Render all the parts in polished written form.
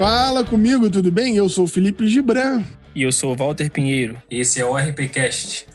Fala comigo, tudo bem? Eu sou o Felipe Gibran. E eu sou o Walter Pinheiro. Esse é o RPCast.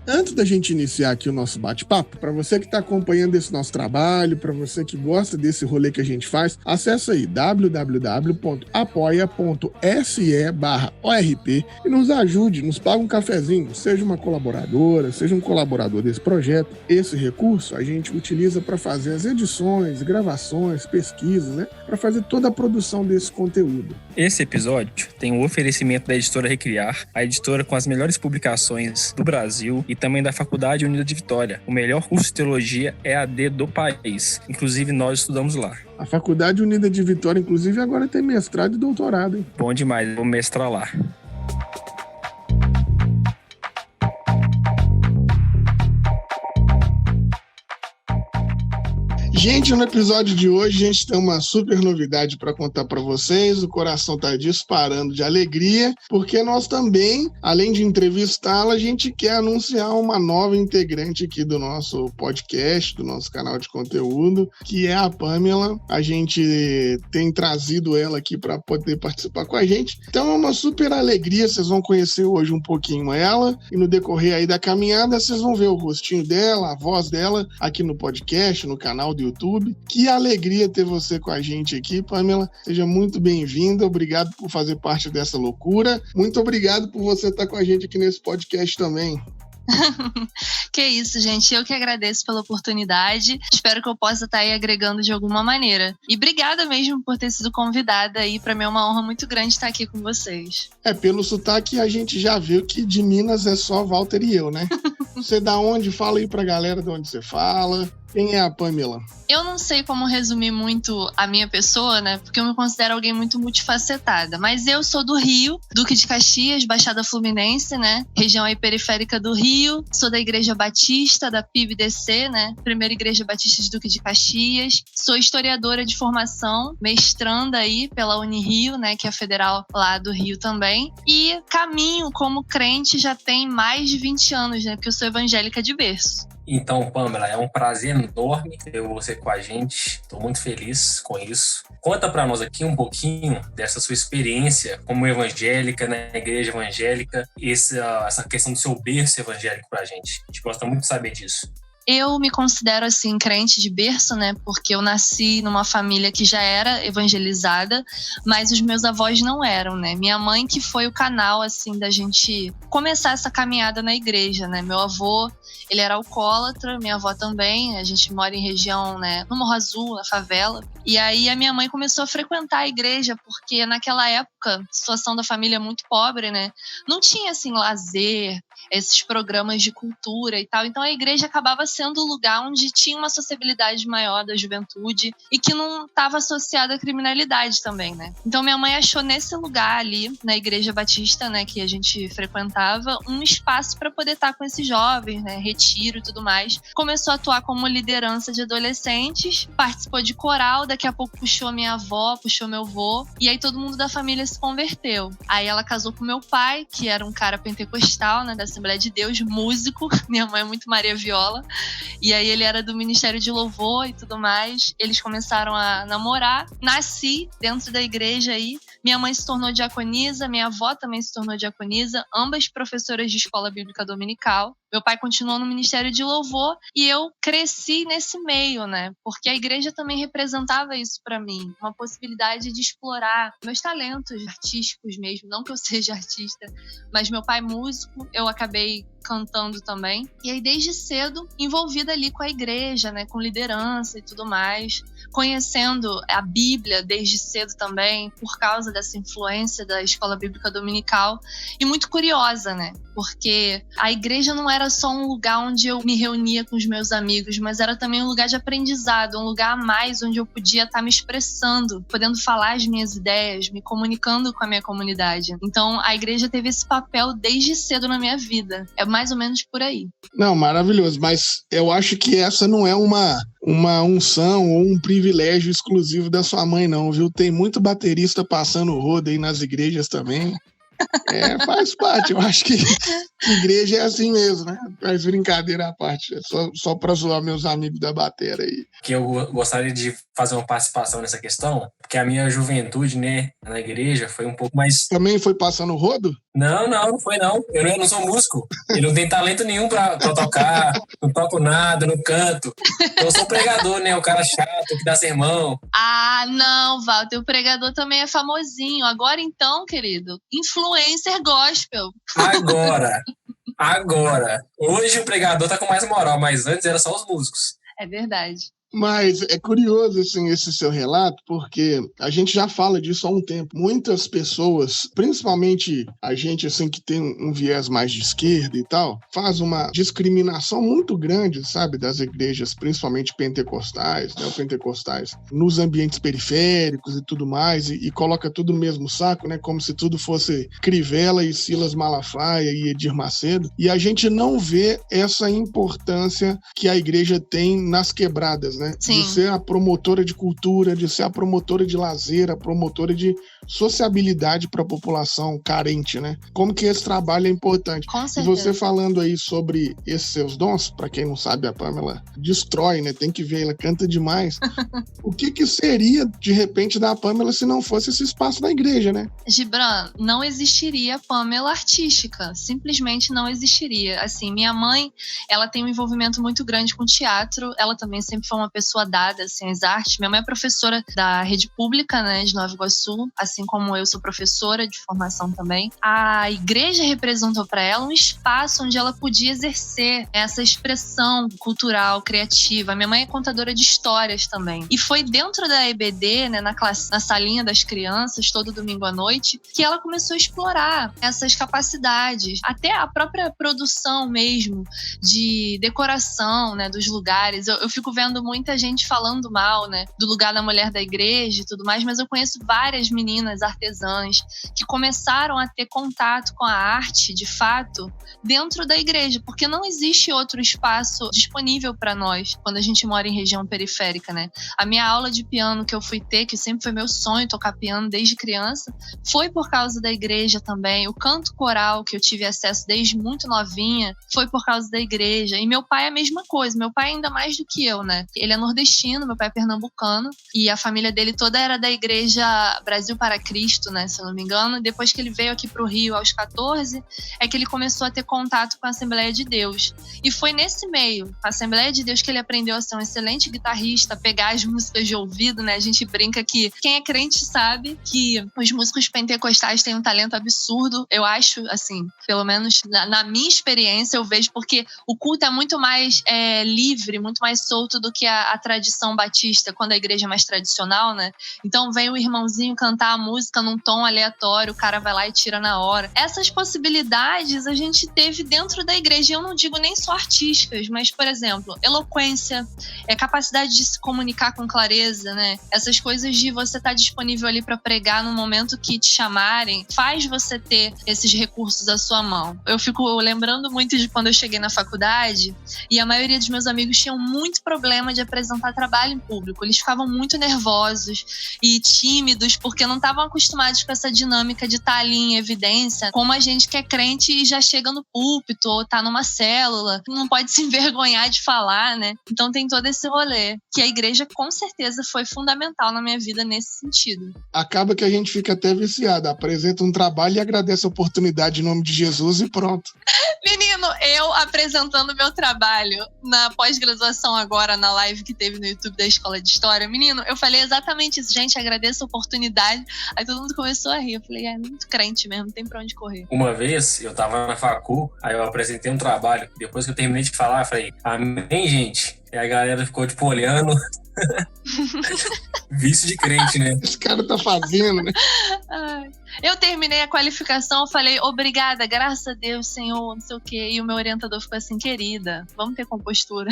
Antes da gente iniciar aqui o nosso bate-papo, para você que está acompanhando esse nosso trabalho, para você que gosta desse rolê que a gente faz, acessa aí www.apoia.se/ORP e nos ajude, nos paga um cafezinho, seja uma colaboradora, seja um colaborador desse projeto. Esse recurso a gente utiliza para fazer as edições, gravações, pesquisas, né? Para fazer toda a produção desse conteúdo. Esse episódio tem o oferecimento da editora Recriar, a editora com as melhores publicações do Brasil e também da Faculdade Unida de Vitória. O melhor curso de teologia EAD do país. Inclusive, nós estudamos lá. A Faculdade Unida de Vitória, inclusive, agora tem mestrado e doutorado, hein? Bom demais, vou mestrar lá. Gente, no episódio de hoje a gente tem uma super novidade para contar para vocês. O coração tá disparando de alegria, porque nós também, além de entrevistá-la, a gente quer anunciar uma nova integrante aqui do nosso podcast, do nosso canal de conteúdo, que é a Pamela. A gente tem trazido ela aqui para poder participar com a gente. Então é uma super alegria, vocês vão conhecer hoje um pouquinho ela, e no decorrer aí da caminhada vocês vão ver o rostinho dela, a voz dela aqui no podcast, no canal do YouTube. Que alegria ter você com a gente aqui, Pamela. Seja muito bem-vinda. Obrigado por fazer parte dessa loucura. Muito obrigado por você estar com a gente aqui nesse podcast também. Que isso, gente. Eu que agradeço pela oportunidade. Espero que eu possa estar aí agregando de alguma maneira. E obrigada mesmo por ter sido convidada aí. Para mim é uma honra muito grande estar aqui com vocês. Pelo sotaque a gente já viu que de Minas é só Walter e eu, né? Você da onde? Fala aí pra galera de onde você fala. Quem é a Pamela? Eu não sei como resumir muito a minha pessoa, né? Porque eu me considero alguém muito multifacetada. Mas eu sou do Rio, Duque de Caxias, Baixada Fluminense, né? Região aí periférica do Rio. Sou da Igreja Batista, da PIB-DC, né? Primeira Igreja Batista de Duque de Caxias. Sou historiadora de formação, mestranda aí pela Unirio, né? Que é a federal lá do Rio também. E caminho como crente já tem mais de 20 anos, né? Porque eu sou evangélica de berço. Então, Pamela, é um prazer enorme ter você com a gente. Estou muito feliz com isso. Conta para nós aqui um pouquinho dessa sua experiência como evangélica, na igreja evangélica, essa questão do seu berço evangélico para a gente. A gente gosta muito de saber disso. Eu me considero, assim, crente de berço, né? Porque eu nasci numa família que já era evangelizada, mas os meus avós não eram, né? Minha mãe que foi o canal, assim, da gente começar essa caminhada na igreja, né? Meu avô, ele era alcoólatra, minha avó também. A gente mora em região, né? No Morro Azul, na favela. E aí a minha mãe começou a frequentar a igreja, porque naquela época, a situação da família é muito pobre, né? Não tinha, assim, lazer, esses programas de cultura e tal. Então a igreja acabava sendo o lugar onde tinha uma sociabilidade maior da juventude e que não estava associada à criminalidade também, né? Então minha mãe achou nesse lugar ali, na Igreja Batista, né, que a gente frequentava, um espaço para poder estar com esses jovens, né, retiro e tudo mais. Começou a atuar como liderança de adolescentes, participou de coral, daqui a pouco puxou minha avó, puxou meu avô, e aí todo mundo da família se converteu. Aí ela casou com meu pai, que era um cara pentecostal, né, da Assembleia de Deus, músico. Minha mãe é muito Maria Viola. E aí ele era do Ministério de Louvor e tudo mais. Eles começaram a namorar. Nasci dentro da igreja aí. Minha mãe se tornou diaconisa, minha avó também se tornou diaconisa, ambas professoras de escola bíblica dominical. Meu pai continuou no Ministério de Louvor e eu cresci nesse meio, né? Porque a igreja também representava isso para mim, uma possibilidade de explorar meus talentos artísticos mesmo, não que eu seja artista, mas meu pai músico, eu acabei cantando também. E aí desde cedo envolvida ali com a igreja, né, com liderança e tudo mais, conhecendo a Bíblia desde cedo também, por causa dessa influência da escola bíblica dominical, e muito curiosa, né? Porque a igreja não era só um lugar onde eu me reunia com os meus amigos, mas era também um lugar de aprendizado, um lugar a mais onde eu podia estar me expressando, podendo falar as minhas ideias, me comunicando com a minha comunidade. Então, a igreja teve esse papel desde cedo na minha vida. É mais ou menos por aí. Não, maravilhoso, mas eu acho que essa não é uma unção ou um privilégio exclusivo da sua mãe, não, viu? Tem muito baterista passando rodo aí nas igrejas também. Faz parte. Eu acho que igreja é assim mesmo, né? Faz brincadeira à parte. É só pra zoar meus amigos da batera aí. Que eu gostaria de fazer uma participação nessa questão, porque a minha juventude, né, na igreja foi um pouco mais... Também foi passando o rodo? Não foi não. Eu não sou músico. Eu não tenho talento nenhum pra tocar, não toco nada, não canto. Eu sou pregador, né, o cara chato que dá sermão. Ah, não, Walter, o pregador também é famosinho. Agora então, querido, influencer gospel. Agora. Hoje o pregador tá com mais moral, mas antes era só os músicos. É verdade. Mas é curioso, assim, esse seu relato, porque a gente já fala disso há um tempo. Muitas pessoas, principalmente a gente, assim, que tem um viés mais de esquerda e tal, faz uma discriminação muito grande, sabe, das igrejas, principalmente pentecostais, neopentecostais, nos ambientes periféricos e tudo mais, e coloca tudo no mesmo saco, né, como se tudo fosse Crivella e Silas Malafaia e Edir Macedo. E a gente não vê essa importância que a igreja tem nas quebradas, né? Sim. De ser a promotora de cultura, de ser a promotora de lazer, a promotora de sociabilidade para a população carente, né? Como que esse trabalho é importante. Com E certeza. você falando aí sobre esses seus dons, para quem não sabe, a Pamela destrói, né? Tem que ver, ela canta demais. O que seria, de repente, da Pamela se não fosse esse espaço da igreja, né? Gibran, não existiria Pamela artística. Simplesmente não existiria. Assim, minha mãe, ela tem um envolvimento muito grande com teatro. Ela também sempre foi uma pessoa dada, assim, às artes. Minha mãe é professora da rede pública, né, de Nova Iguaçu, assim como eu sou professora de formação também. A igreja representou para ela um espaço onde ela podia exercer essa expressão cultural, criativa. Minha mãe é contadora de histórias também. E foi dentro da EBD, né, na salinha das crianças, todo domingo à noite, que ela começou a explorar essas capacidades. Até a própria produção mesmo, de decoração, né, dos lugares. Eu fico vendo muita gente falando mal, né, do lugar da mulher da igreja e tudo mais, mas eu conheço várias meninas artesãs que começaram a ter contato com a arte, de fato, dentro da igreja, porque não existe outro espaço disponível para nós quando a gente mora em região periférica, né? A minha aula de piano que eu fui ter, que sempre foi meu sonho tocar piano desde criança, foi por causa da igreja também. O canto coral que eu tive acesso desde muito novinha foi por causa da igreja. E meu pai é a mesma coisa, meu pai ainda mais do que eu, né? Ele é nordestino, meu pai é pernambucano, e a família dele toda era da igreja Brasil para Cristo, né, se eu não me engano. Depois que ele veio aqui pro Rio aos 14, é que ele começou a ter contato com a Assembleia de Deus. E foi nesse meio, a Assembleia de Deus, que ele aprendeu a ser um excelente guitarrista, pegar as músicas de ouvido, né? A gente brinca que quem é crente sabe que os músicos pentecostais têm um talento absurdo. Eu acho, assim, pelo menos na minha experiência, eu vejo, porque o culto é muito mais livre, muito mais solto do que a tradição batista, quando a igreja é mais tradicional, né? Então vem o irmãozinho cantar a música num tom aleatório, o cara vai lá e tira na hora. Essas possibilidades a gente teve dentro da igreja. Eu não digo nem só artísticas, mas, por exemplo, eloquência, capacidade de se comunicar com clareza, né? Essas coisas de você estar disponível ali para pregar no momento que te chamarem, faz você ter esses recursos à sua mão. Eu fico lembrando muito de quando eu cheguei na faculdade e a maioria dos meus amigos tinham muito problema de apresentar trabalho em público. Eles ficavam muito nervosos e tímidos porque não estavam acostumados com essa dinâmica de estar ali em evidência, como a gente que é crente e já chega no púlpito ou tá numa célula, não pode se envergonhar de falar, né? Então tem todo esse rolê, que a igreja com certeza foi fundamental na minha vida nesse sentido. Acaba que a gente fica até viciado, apresenta um trabalho e agradece a oportunidade em nome de Jesus e pronto. Menino, eu apresentando meu trabalho na pós-graduação agora, na live que teve no YouTube da Escola de História, menino, eu falei exatamente isso. Gente, agradeço a oportunidade. Aí todo mundo começou a rir. Eu falei, é muito crente mesmo, não tem pra onde correr. Uma vez, eu tava na facu, aí eu apresentei um trabalho. Depois que eu terminei de falar, eu falei, amém, gente? E a galera ficou, tipo, olhando. Vício de crente, né? Esse cara tá fazendo, né? Ai. Eu terminei a qualificação, eu falei, obrigada, graças a Deus, Senhor, não sei o quê. E o meu orientador ficou assim, querida, vamos ter compostura.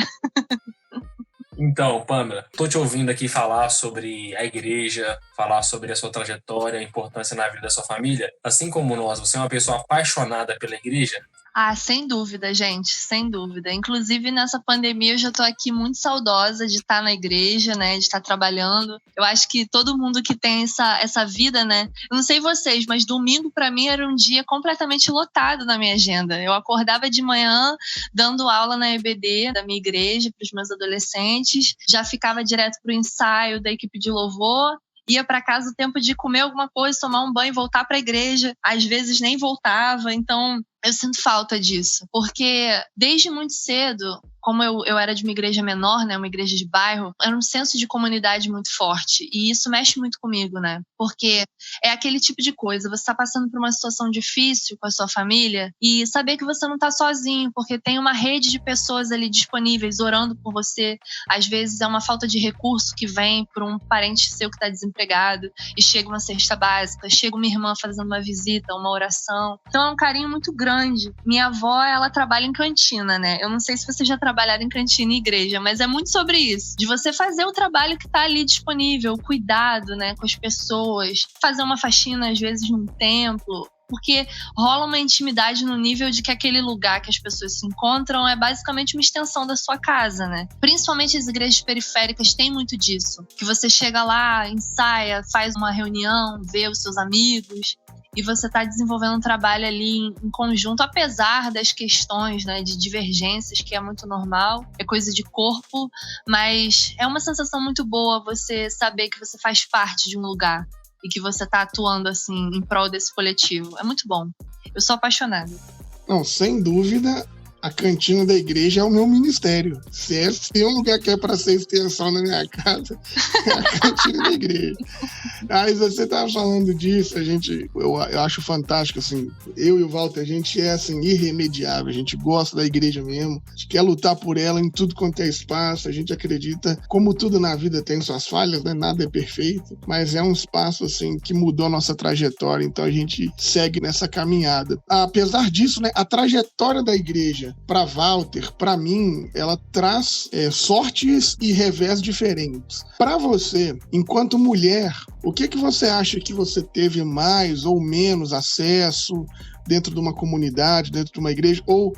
Então, Pamela, tô te ouvindo aqui falar sobre a igreja, falar sobre a sua trajetória, a importância na vida da sua família. Assim como nós, você é uma pessoa apaixonada pela igreja? Ah, sem dúvida, gente, sem dúvida. Inclusive, nessa pandemia, eu já tô aqui muito saudosa de estar na igreja, né, de estar trabalhando. Eu acho que todo mundo que tem essa vida, né, eu não sei vocês, mas domingo pra mim era um dia completamente lotado na minha agenda. Eu acordava de manhã dando aula na EBD da minha igreja para os meus adolescentes, já ficava direto pro ensaio da equipe de louvor. ia para casa o tempo de comer alguma coisa, tomar um banho, voltar para a igreja. Às vezes nem voltava, então eu sinto falta disso. Porque desde muito cedo, como eu era de uma igreja menor, né, uma igreja de bairro, era um senso de comunidade muito forte. E isso mexe muito comigo, né? Porque é aquele tipo de coisa, você está passando por uma situação difícil com a sua família e saber que você não está sozinho, porque tem uma rede de pessoas ali disponíveis, orando por você. Às vezes é uma falta de recurso que vem por um parente seu que está desempregado e chega uma cesta básica, chega uma irmã fazendo uma visita, uma oração. Então é um carinho muito grande. Minha avó, ela trabalha em cantina, né? Eu não sei se você já trabalharam em cantina e igreja, mas é muito sobre isso. De você fazer o trabalho que está ali disponível, o cuidado, né, com as pessoas, fazer uma faxina, às vezes, num templo. Porque rola uma intimidade no nível de que aquele lugar que as pessoas se encontram é basicamente uma extensão da sua casa, né? Principalmente as igrejas periféricas têm muito disso. Que você chega lá, ensaia, faz uma reunião, vê os seus amigos e você está desenvolvendo um trabalho ali em conjunto, apesar das questões, né, de divergências, que é muito normal, é coisa de corpo, mas é uma sensação muito boa você saber que você faz parte de um lugar e que você está atuando assim em prol desse coletivo. É muito bom. Eu sou apaixonada. Não, sem dúvida, a cantina da igreja é o meu ministério. Se tem um lugar que é para ser extensão na minha casa, é a cantina da igreja. Mas você estava falando disso, eu acho fantástico, assim, eu e o Walter, a gente é, assim, irremediável, a gente gosta da igreja mesmo, a gente quer lutar por ela em tudo quanto é espaço, a gente acredita, como tudo na vida tem suas falhas, né, nada é perfeito, mas é um espaço, assim, que mudou a nossa trajetória, então a gente segue nessa caminhada. Apesar disso, né, a trajetória da igreja para Walter, para mim, ela traz sortes e revés diferentes. Para você, enquanto mulher, o que você acha que você teve mais ou menos acesso dentro de uma comunidade, dentro de uma igreja, ou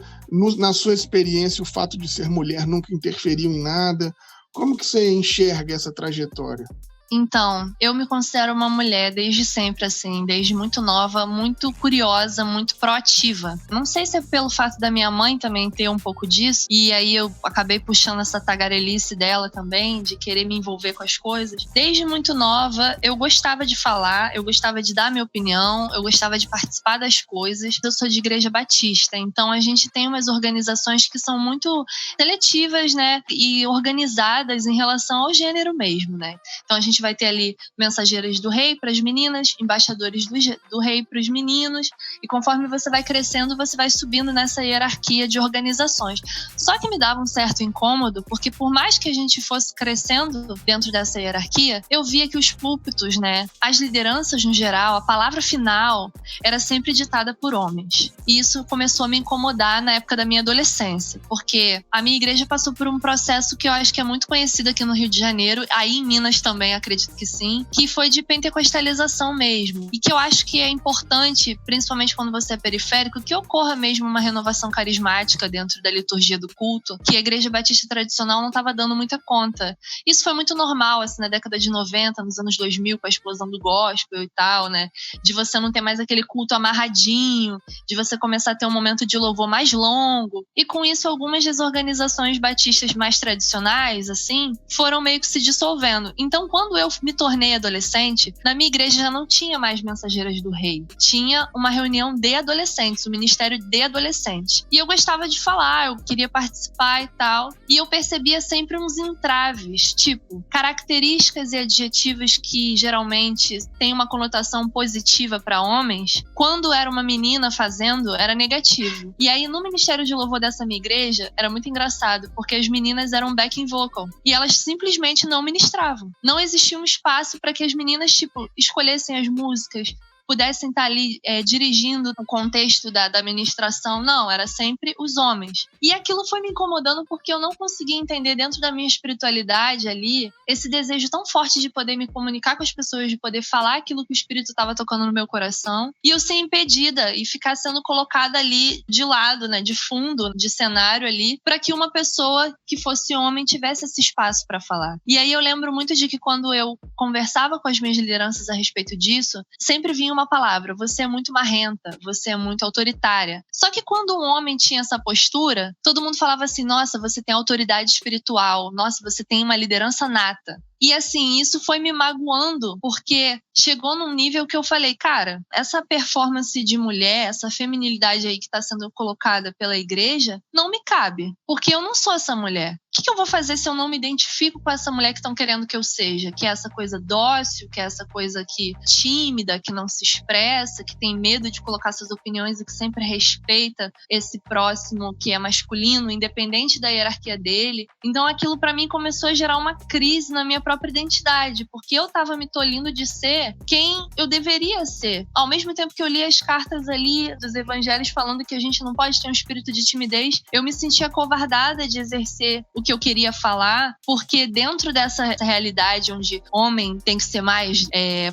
na sua experiência o fato de ser mulher nunca interferiu em nada? Como que você enxerga essa trajetória? Então, eu me considero uma mulher desde sempre, assim, desde muito nova, muito curiosa, muito proativa. Não sei se é pelo fato da minha mãe também ter um pouco disso, e aí eu acabei puxando essa tagarelice dela também, de querer me envolver com as coisas. Desde muito nova, eu gostava de falar, eu gostava de dar minha opinião, eu gostava de participar das coisas. Eu sou de igreja batista, então a gente tem umas organizações que são muito seletivas, né, e organizadas em relação ao gênero mesmo, né. Então a gente vai ter ali mensageiras do rei para as meninas, embaixadores do rei para os meninos, e conforme você vai crescendo, você vai subindo nessa hierarquia de organizações. Só que me dava um certo incômodo, porque por mais que a gente fosse crescendo dentro dessa hierarquia, eu via que os púlpitos, né, as lideranças no geral, a palavra final era sempre ditada por homens. E isso começou a me incomodar na época da minha adolescência, porque a minha igreja passou por um processo que eu acho que é muito conhecido aqui no Rio de Janeiro, aí em Minas também, acredito que sim, que foi de pentecostalização mesmo. E que eu acho que é importante, principalmente quando você é periférico, que ocorra mesmo uma renovação carismática dentro da liturgia do culto, que a igreja batista tradicional não estava dando muita conta. Isso foi muito normal, assim, na década de 90, nos anos 2000, com a explosão do gospel e tal, né? De você não ter mais aquele culto amarradinho, de você começar a ter um momento de louvor mais longo. E com isso, algumas das organizações batistas mais tradicionais, assim, foram meio que se dissolvendo. Então, quando eu me tornei adolescente, na minha igreja já não tinha mais mensageiras do rei. Tinha uma reunião de adolescentes, o ministério de adolescentes. E eu gostava de falar, eu queria participar e tal. E eu percebia sempre uns entraves, tipo, características e adjetivos que geralmente têm uma conotação positiva para homens. Quando era uma menina fazendo, era negativo. E aí, no ministério de louvor dessa minha igreja, era muito engraçado, porque as meninas eram backing vocal. E elas simplesmente não ministravam. Não existia um espaço para que as meninas, tipo, escolhessem as músicas, pudessem estar ali dirigindo o contexto da ministração. Não, era sempre os homens. E aquilo foi me incomodando porque eu não conseguia entender dentro da minha espiritualidade ali esse desejo tão forte de poder me comunicar com as pessoas, de poder falar aquilo que o Espírito estava tocando no meu coração, e eu ser impedida e ficar sendo colocada ali de lado, né, de fundo, de cenário ali, para que uma pessoa que fosse homem tivesse esse espaço para falar. E aí eu lembro muito de que quando eu conversava com as minhas lideranças a respeito disso, sempre vinha uma palavra: você é muito marrenta, você é muito autoritária. Só que quando um homem tinha essa postura, todo mundo falava assim: nossa, você tem autoridade espiritual, nossa, você tem uma liderança nata. E assim, isso foi me magoando, porque chegou num nível que eu falei, cara, essa performance de mulher, essa feminilidade aí que está sendo colocada pela igreja, não me cabe, porque eu não sou essa mulher. O que eu vou fazer se eu não me identifico com essa mulher que estão querendo que eu seja? Que é essa coisa dócil, que é essa coisa que tímida, que não se expressa, que tem medo de colocar suas opiniões e que sempre respeita esse próximo que é masculino, independente da hierarquia dele. Então aquilo pra mim começou a gerar uma crise na minha própria identidade, porque eu tava me tolhindo de ser quem eu deveria ser. Ao mesmo tempo que eu li as cartas ali dos evangelhos falando que a gente não pode ter um espírito de timidez, eu me sentia acovardada de exercer o que eu queria falar, porque dentro dessa realidade onde homem tem que ser mais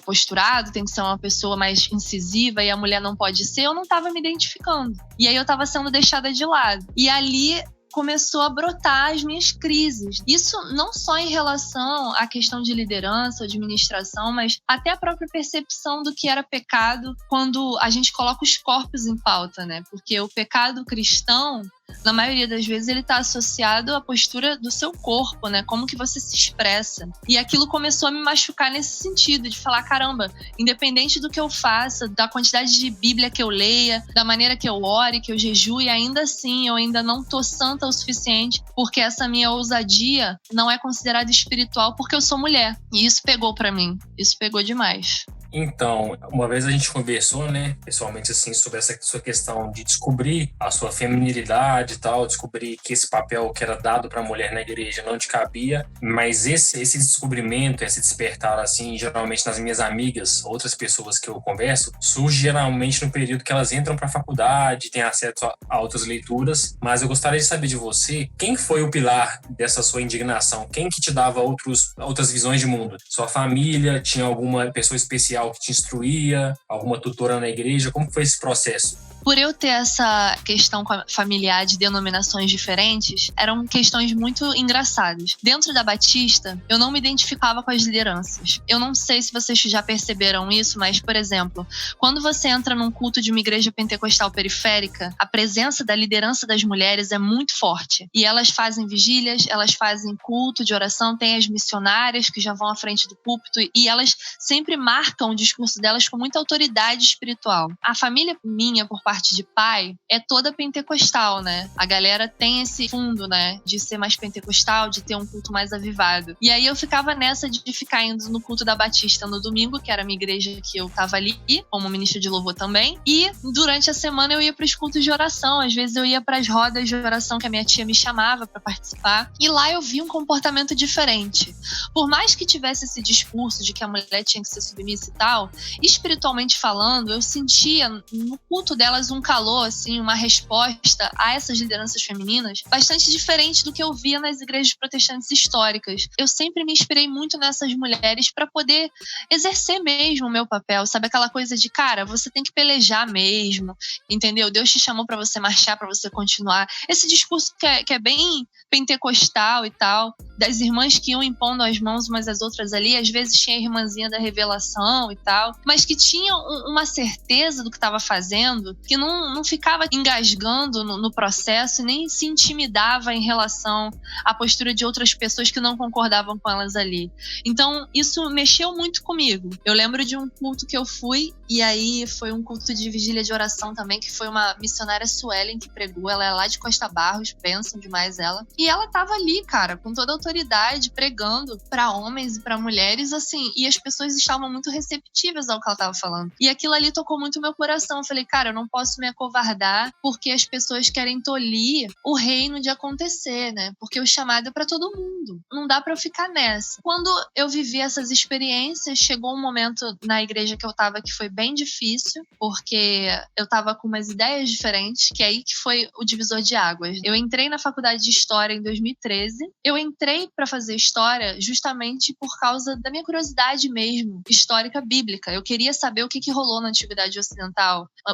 posturado, tem que ser uma pessoa mais incisiva e a mulher não pode ser, eu não estava me identificando. E aí eu estava sendo deixada de lado. E ali começou a brotar as minhas crises. Isso não só em relação à questão de liderança, administração, mas até a própria percepção do que era pecado quando a gente coloca os corpos em pauta, né? Porque o pecado cristão, na maioria das vezes, ele está associado à postura do seu corpo, né? Como que você se expressa. E aquilo começou a me machucar nesse sentido, de falar, caramba, independente do que eu faça, da quantidade de Bíblia que eu leia, da maneira que eu ore, que eu jejue, ainda assim, eu ainda não tô santa o suficiente, porque essa minha ousadia não é considerada espiritual porque eu sou mulher. E isso pegou pra mim. Isso pegou demais. Então, uma vez a gente conversou, né, pessoalmente, assim, sobre essa sua questão de descobrir a sua feminilidade e tal, descobrir que esse papel que era dado para a mulher na igreja não te cabia, mas esse descobrimento, esse despertar, assim, geralmente nas minhas amigas, outras pessoas que eu converso, surge geralmente no período que elas entram para a faculdade, têm acesso a outras leituras, mas eu gostaria de saber de você, quem foi o pilar dessa sua indignação? Quem que te dava outras visões de mundo? Sua família? Tinha alguma pessoa especial que te instruía, alguma tutora na igreja? Como foi esse processo? Por eu ter essa questão familiar de denominações diferentes, eram questões muito engraçadas. Dentro da Batista, eu não me identificava com as lideranças. Eu não sei se vocês já perceberam isso, mas, por exemplo, quando você entra num culto de uma igreja pentecostal periférica, a presença da liderança das mulheres é muito forte. E elas fazem vigílias, elas fazem culto de oração, tem as missionárias que já vão à frente do púlpito e elas sempre marcam o discurso delas com muita autoridade espiritual. A família minha, por parte de pai, é toda pentecostal, né? A galera tem esse fundo, né? De ser mais pentecostal, de ter um culto mais avivado. E aí eu ficava nessa de ficar indo no culto da Batista no domingo, que era a minha igreja que eu tava ali, como ministra de louvor também. E durante a semana eu ia para os cultos de oração. Às vezes eu ia para as rodas de oração que a minha tia me chamava para participar. E lá eu vi um comportamento diferente. Por mais que tivesse esse discurso de que a mulher tinha que ser submissa e tal, espiritualmente falando, eu sentia no culto delas um calor, assim, uma resposta a essas lideranças femininas bastante diferente do que eu via nas igrejas protestantes históricas. Eu sempre me inspirei muito nessas mulheres para poder exercer mesmo o meu papel, sabe? Aquela coisa de, cara, você tem que pelejar mesmo, entendeu? Deus te chamou para você marchar, para você continuar. Esse discurso que é bem pentecostal e tal, das irmãs que iam impondo as mãos umas às outras ali, às vezes tinha a irmãzinha da revelação e tal, mas que tinha uma certeza do que estava fazendo, que não ficava engasgando no processo e nem se intimidava em relação à postura de outras pessoas que não concordavam com elas ali. Então, isso mexeu muito comigo. Eu lembro de um culto que eu fui, e aí foi um culto de vigília de oração também, que foi uma missionária Suelen que pregou. Ela é lá de Costa Barros, pensam demais ela. E ela tava ali, cara, com toda a autoridade, pregando para homens e para mulheres, assim, e as pessoas estavam muito receptivas ao que ela tava falando. E aquilo ali tocou muito o meu coração. Eu falei, cara, eu não posso me acovardar porque as pessoas querem tolir o reino de acontecer, né? Porque o chamado é para todo mundo. Não dá para eu ficar nessa. Quando eu vivi essas experiências, chegou um momento na igreja que eu tava que foi bem difícil, porque eu tava com umas ideias diferentes, que é aí que foi o divisor de águas. Eu entrei na faculdade de História em 2013. Eu entrei para fazer História justamente por causa da minha curiosidade mesmo, histórica bíblica. Eu queria saber o que rolou na Antiguidade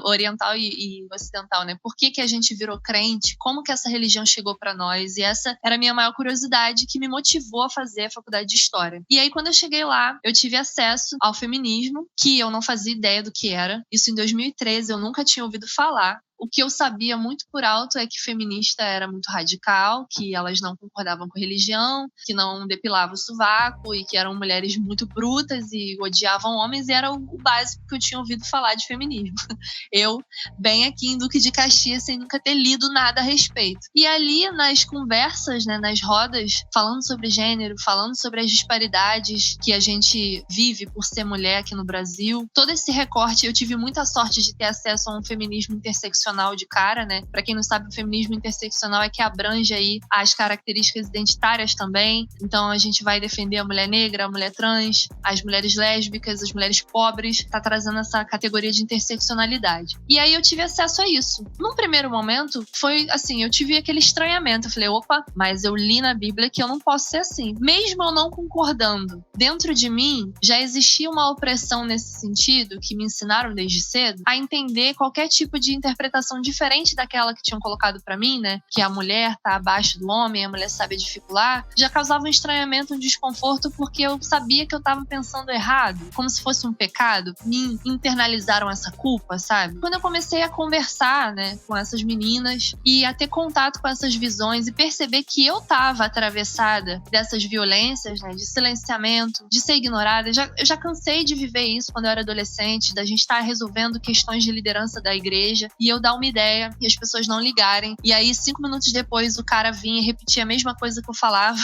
Oriental e Ocidental, né? Por que a gente virou crente? Como que essa religião chegou para nós? E essa era a minha maior curiosidade que me motivou a fazer a faculdade de História. E aí, quando eu cheguei lá, eu tive acesso ao feminismo, que eu não fazia ideia do que era. Isso em 2013, eu nunca tinha ouvido falar. O que eu sabia muito por alto é que feminista era muito radical, que elas não concordavam com religião, que não depilavam o sovaco e que eram mulheres muito brutas e odiavam homens, e era o básico que eu tinha ouvido falar de feminismo. Eu, bem aqui em Duque de Caxias, sem nunca ter lido nada a respeito. E ali, nas conversas, né, nas rodas, falando sobre gênero, falando sobre as disparidades que a gente vive por ser mulher aqui no Brasil, todo esse recorte, eu tive muita sorte de ter acesso a um feminismo interseccional de cara, né? Pra quem não sabe, o feminismo interseccional é que abrange aí as características identitárias também. Então a gente vai defender a mulher negra, a mulher trans, as mulheres lésbicas, as mulheres pobres, tá trazendo essa categoria de interseccionalidade. E aí eu tive acesso a isso. Num primeiro momento, foi assim, eu tive aquele estranhamento. Eu falei, opa, mas eu li na Bíblia que eu não posso ser assim. Mesmo eu não concordando, dentro de mim já existia uma opressão nesse sentido, que me ensinaram desde cedo, a entender qualquer tipo de interpretação diferente daquela que tinham colocado pra mim, né? Que a mulher tá abaixo do homem, a mulher sabe dificular, já causava um estranhamento, um desconforto, porque eu sabia que eu tava pensando errado, como se fosse um pecado. Me internalizaram essa culpa, sabe? Quando eu comecei a conversar, né, com essas meninas e a ter contato com essas visões e perceber que eu tava atravessada dessas violências, né, de silenciamento, de ser ignorada, eu já cansei de viver isso quando eu era adolescente, da gente estar resolvendo questões de liderança da igreja e eu dar uma ideia e as pessoas não ligarem. E aí, 5 minutos depois, o cara vinha e repetia a mesma coisa que eu falava.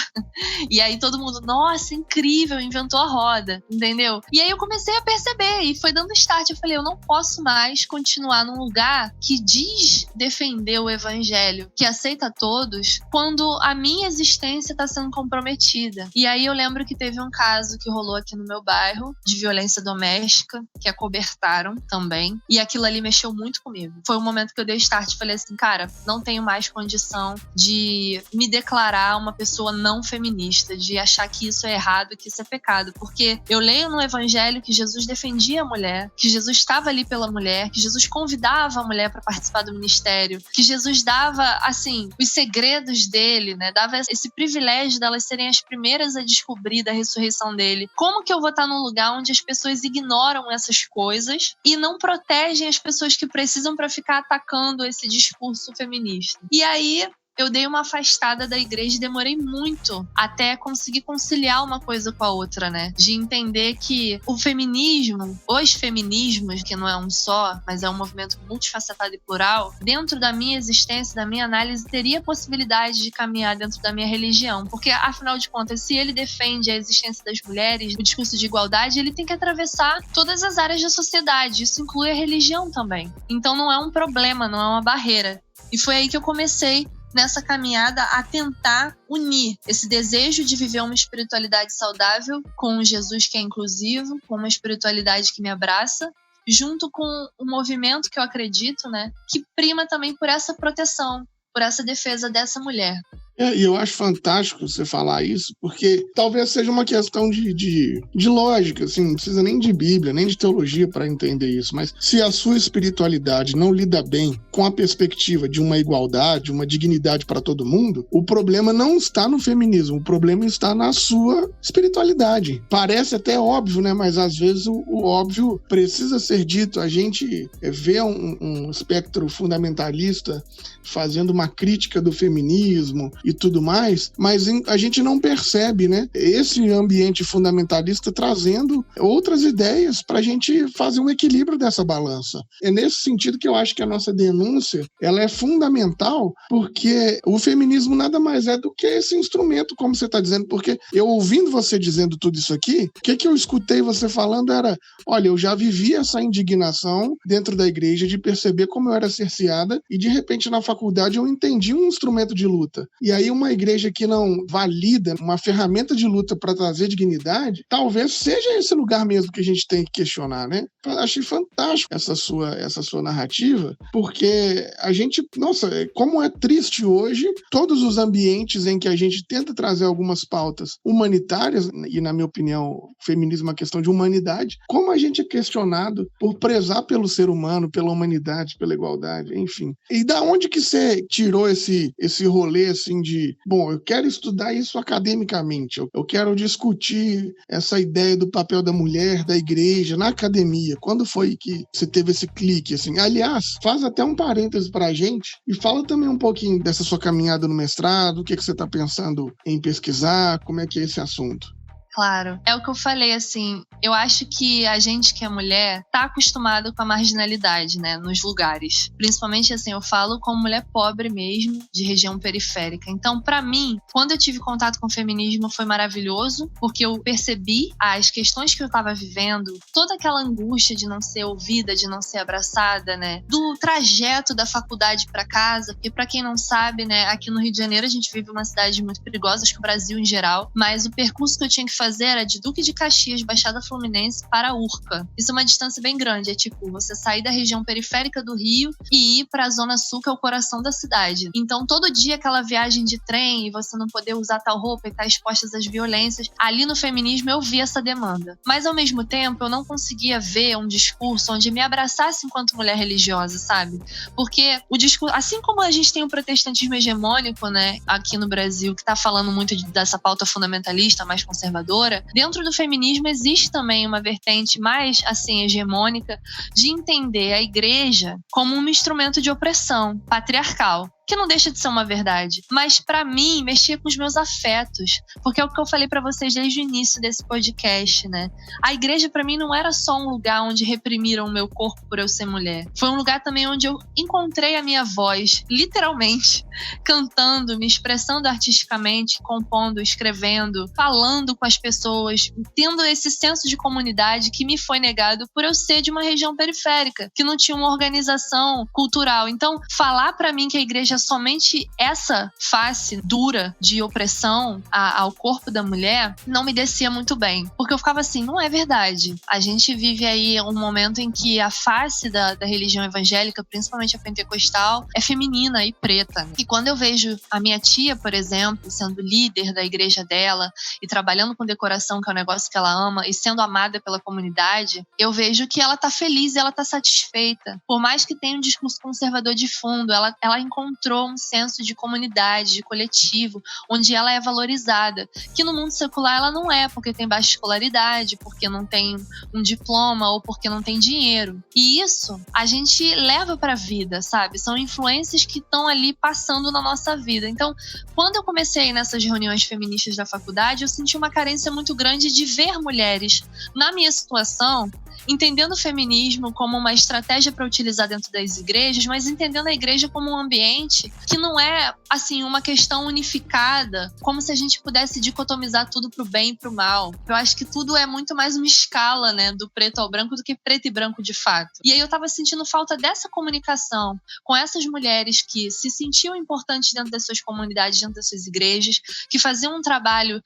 E aí todo mundo, nossa, incrível, inventou a roda, entendeu? E aí eu comecei a perceber e foi dando start. Eu falei, eu não posso mais continuar num lugar que diz defender o evangelho, que aceita todos, quando a minha existência está sendo comprometida. E aí eu lembro que teve um caso que rolou aqui no meu bairro, de violência doméstica, que acobertaram também. E aquilo ali mexeu muito comigo. Foi um momento que eu dei start e falei assim, cara, não tenho mais condição de me declarar uma pessoa não feminista, de achar que isso é errado, que isso é pecado. Porque eu leio no evangelho que Jesus defendia a mulher, que Jesus estava ali pela mulher, que Jesus convidava a mulher para participar do ministério, que Jesus dava, assim, os segredos dele, né? Dava esse privilégio delas serem as primeiras a descobrir da ressurreição dele. Como que eu vou estar num lugar onde as pessoas ignoram essas coisas e não protegem as pessoas que precisam para ficar atacando esse discurso feminista? E aí eu dei uma afastada da igreja e demorei muito até conseguir conciliar uma coisa com a outra, né? De entender que o feminismo, os feminismos, que não é um só, mas é um movimento multifacetado e plural, dentro da minha existência, da minha análise, teria possibilidade de caminhar dentro da minha religião. Porque, afinal de contas, se ele defende a existência das mulheres, o discurso de igualdade, ele tem que atravessar todas as áreas da sociedade. Isso inclui a religião também. Então não é um problema, não é uma barreira. E foi aí que eu comecei nessa caminhada a tentar unir esse desejo de viver uma espiritualidade saudável com um Jesus que é inclusivo, com uma espiritualidade que me abraça, junto com um movimento que eu acredito, né, que prima também por essa proteção, por essa defesa dessa mulher. E eu acho fantástico você falar isso, porque talvez seja uma questão de lógica, assim, não precisa nem de Bíblia, nem de teologia para entender isso, mas se a sua espiritualidade não lida bem com a perspectiva de uma igualdade, uma dignidade para todo mundo, o problema não está no feminismo, o problema está na sua espiritualidade. Parece até óbvio, né? Mas às vezes o óbvio precisa ser dito. A gente vê um espectro fundamentalista fazendo uma crítica do feminismo e tudo mais, mas a gente não percebe, né, esse ambiente fundamentalista trazendo outras ideias para a gente fazer um equilíbrio dessa balança. É nesse sentido que eu acho que a nossa denúncia, ela é fundamental, porque o feminismo nada mais é do que esse instrumento, como você está dizendo, porque eu ouvindo você dizendo tudo isso aqui, o que eu escutei você falando era, olha, eu já vivi essa indignação dentro da igreja de perceber como eu era cerceada e de repente na faculdade eu entendi um instrumento de luta. E aí uma igreja que não valida uma ferramenta de luta para trazer dignidade, talvez seja esse lugar mesmo que a gente tem que questionar, né? Eu achei fantástico essa sua narrativa, porque a gente, nossa, como é triste hoje todos os ambientes em que a gente tenta trazer algumas pautas humanitárias, e na minha opinião, o feminismo é uma questão de humanidade, como a gente é questionado por prezar pelo ser humano, pela humanidade, pela igualdade, enfim. E da onde que você tirou esse rolê, assim, de, bom, eu quero estudar isso academicamente, eu quero discutir essa ideia do papel da mulher, da igreja, na academia? Quando foi que você teve esse clique, assim? Aliás, faz até um parêntese pra gente e fala também um pouquinho dessa sua caminhada no mestrado, o que você está pensando em pesquisar, como é que é esse assunto? Claro. É o que eu falei, assim, eu acho que a gente que é mulher tá acostumado com a marginalidade, né, nos lugares. Principalmente, assim, eu falo como mulher pobre mesmo, de região periférica. Então, pra mim, quando eu tive contato com o feminismo foi maravilhoso, porque eu percebi as questões que eu tava vivendo, toda aquela angústia de não ser ouvida, de não ser abraçada, né, do trajeto da faculdade pra casa, porque pra quem não sabe, né, aqui no Rio de Janeiro a gente vive uma cidade muito perigosa, acho que o Brasil em geral, mas o percurso que eu tinha que fazer era de Duque de Caxias, Baixada Fluminense, para Urca. Isso é uma distância bem grande, é tipo você sair da região periférica do Rio e ir para a Zona Sul, que é o coração da cidade. Então todo dia aquela viagem de trem e você não poder usar tal roupa e estar expostas às violências, ali no feminismo eu vi essa demanda. Mas ao mesmo tempo eu não conseguia ver um discurso onde me abraçasse enquanto mulher religiosa, sabe? Porque o discurso, assim como a gente tem o protestantismo hegemônico, né, aqui no Brasil, que tá falando muito dessa pauta fundamentalista, mais conservadora, dentro do feminismo existe também uma vertente mais, assim, hegemônica de entender a igreja como um instrumento de opressão patriarcal, que não deixa de ser uma verdade. Mas pra mim, mexia com os meus afetos, porque é o que eu falei pra vocês desde o início desse podcast, né? A igreja pra mim não era só um lugar onde reprimiram o meu corpo por eu ser mulher. Foi um lugar também onde eu encontrei a minha voz, literalmente, cantando, me expressando artisticamente, compondo, escrevendo, falando com as pessoas, tendo esse senso de comunidade que me foi negado por eu ser de uma região periférica, que não tinha uma organização cultural. Então, falar pra mim que a igreja somente essa face dura de opressão ao corpo da mulher não me descia muito bem, porque eu ficava assim, não é verdade. A gente vive aí um momento em que a face da religião evangélica, principalmente a pentecostal, é feminina e preta. E quando eu vejo a minha tia, por exemplo, sendo líder da igreja dela e trabalhando com decoração, que é um negócio que ela ama, e sendo amada pela comunidade, eu vejo que ela tá feliz e ela tá satisfeita. Por mais que tenha um discurso conservador de fundo, ela encontrou um senso de comunidade, de coletivo, onde ela é valorizada, que no mundo secular ela não é, porque tem baixa escolaridade, porque não tem um diploma ou porque não tem dinheiro. E isso a gente leva pra vida, sabe? São influências que estão ali passando na nossa vida. Então, quando eu comecei nessas reuniões feministas da faculdade, eu senti uma carência muito grande de ver mulheres na minha situação, entendendo o feminismo como uma estratégia para utilizar dentro das igrejas, mas entendendo a igreja como um ambiente que não é, assim, uma questão unificada, como se a gente pudesse dicotomizar tudo pro bem e pro mal. Eu acho que tudo é muito mais uma escala, né, do preto ao branco do que preto e branco de fato. E aí eu tava sentindo falta dessa comunicação com essas mulheres que se sentiam importantes dentro das suas comunidades, dentro das suas igrejas, que faziam um trabalho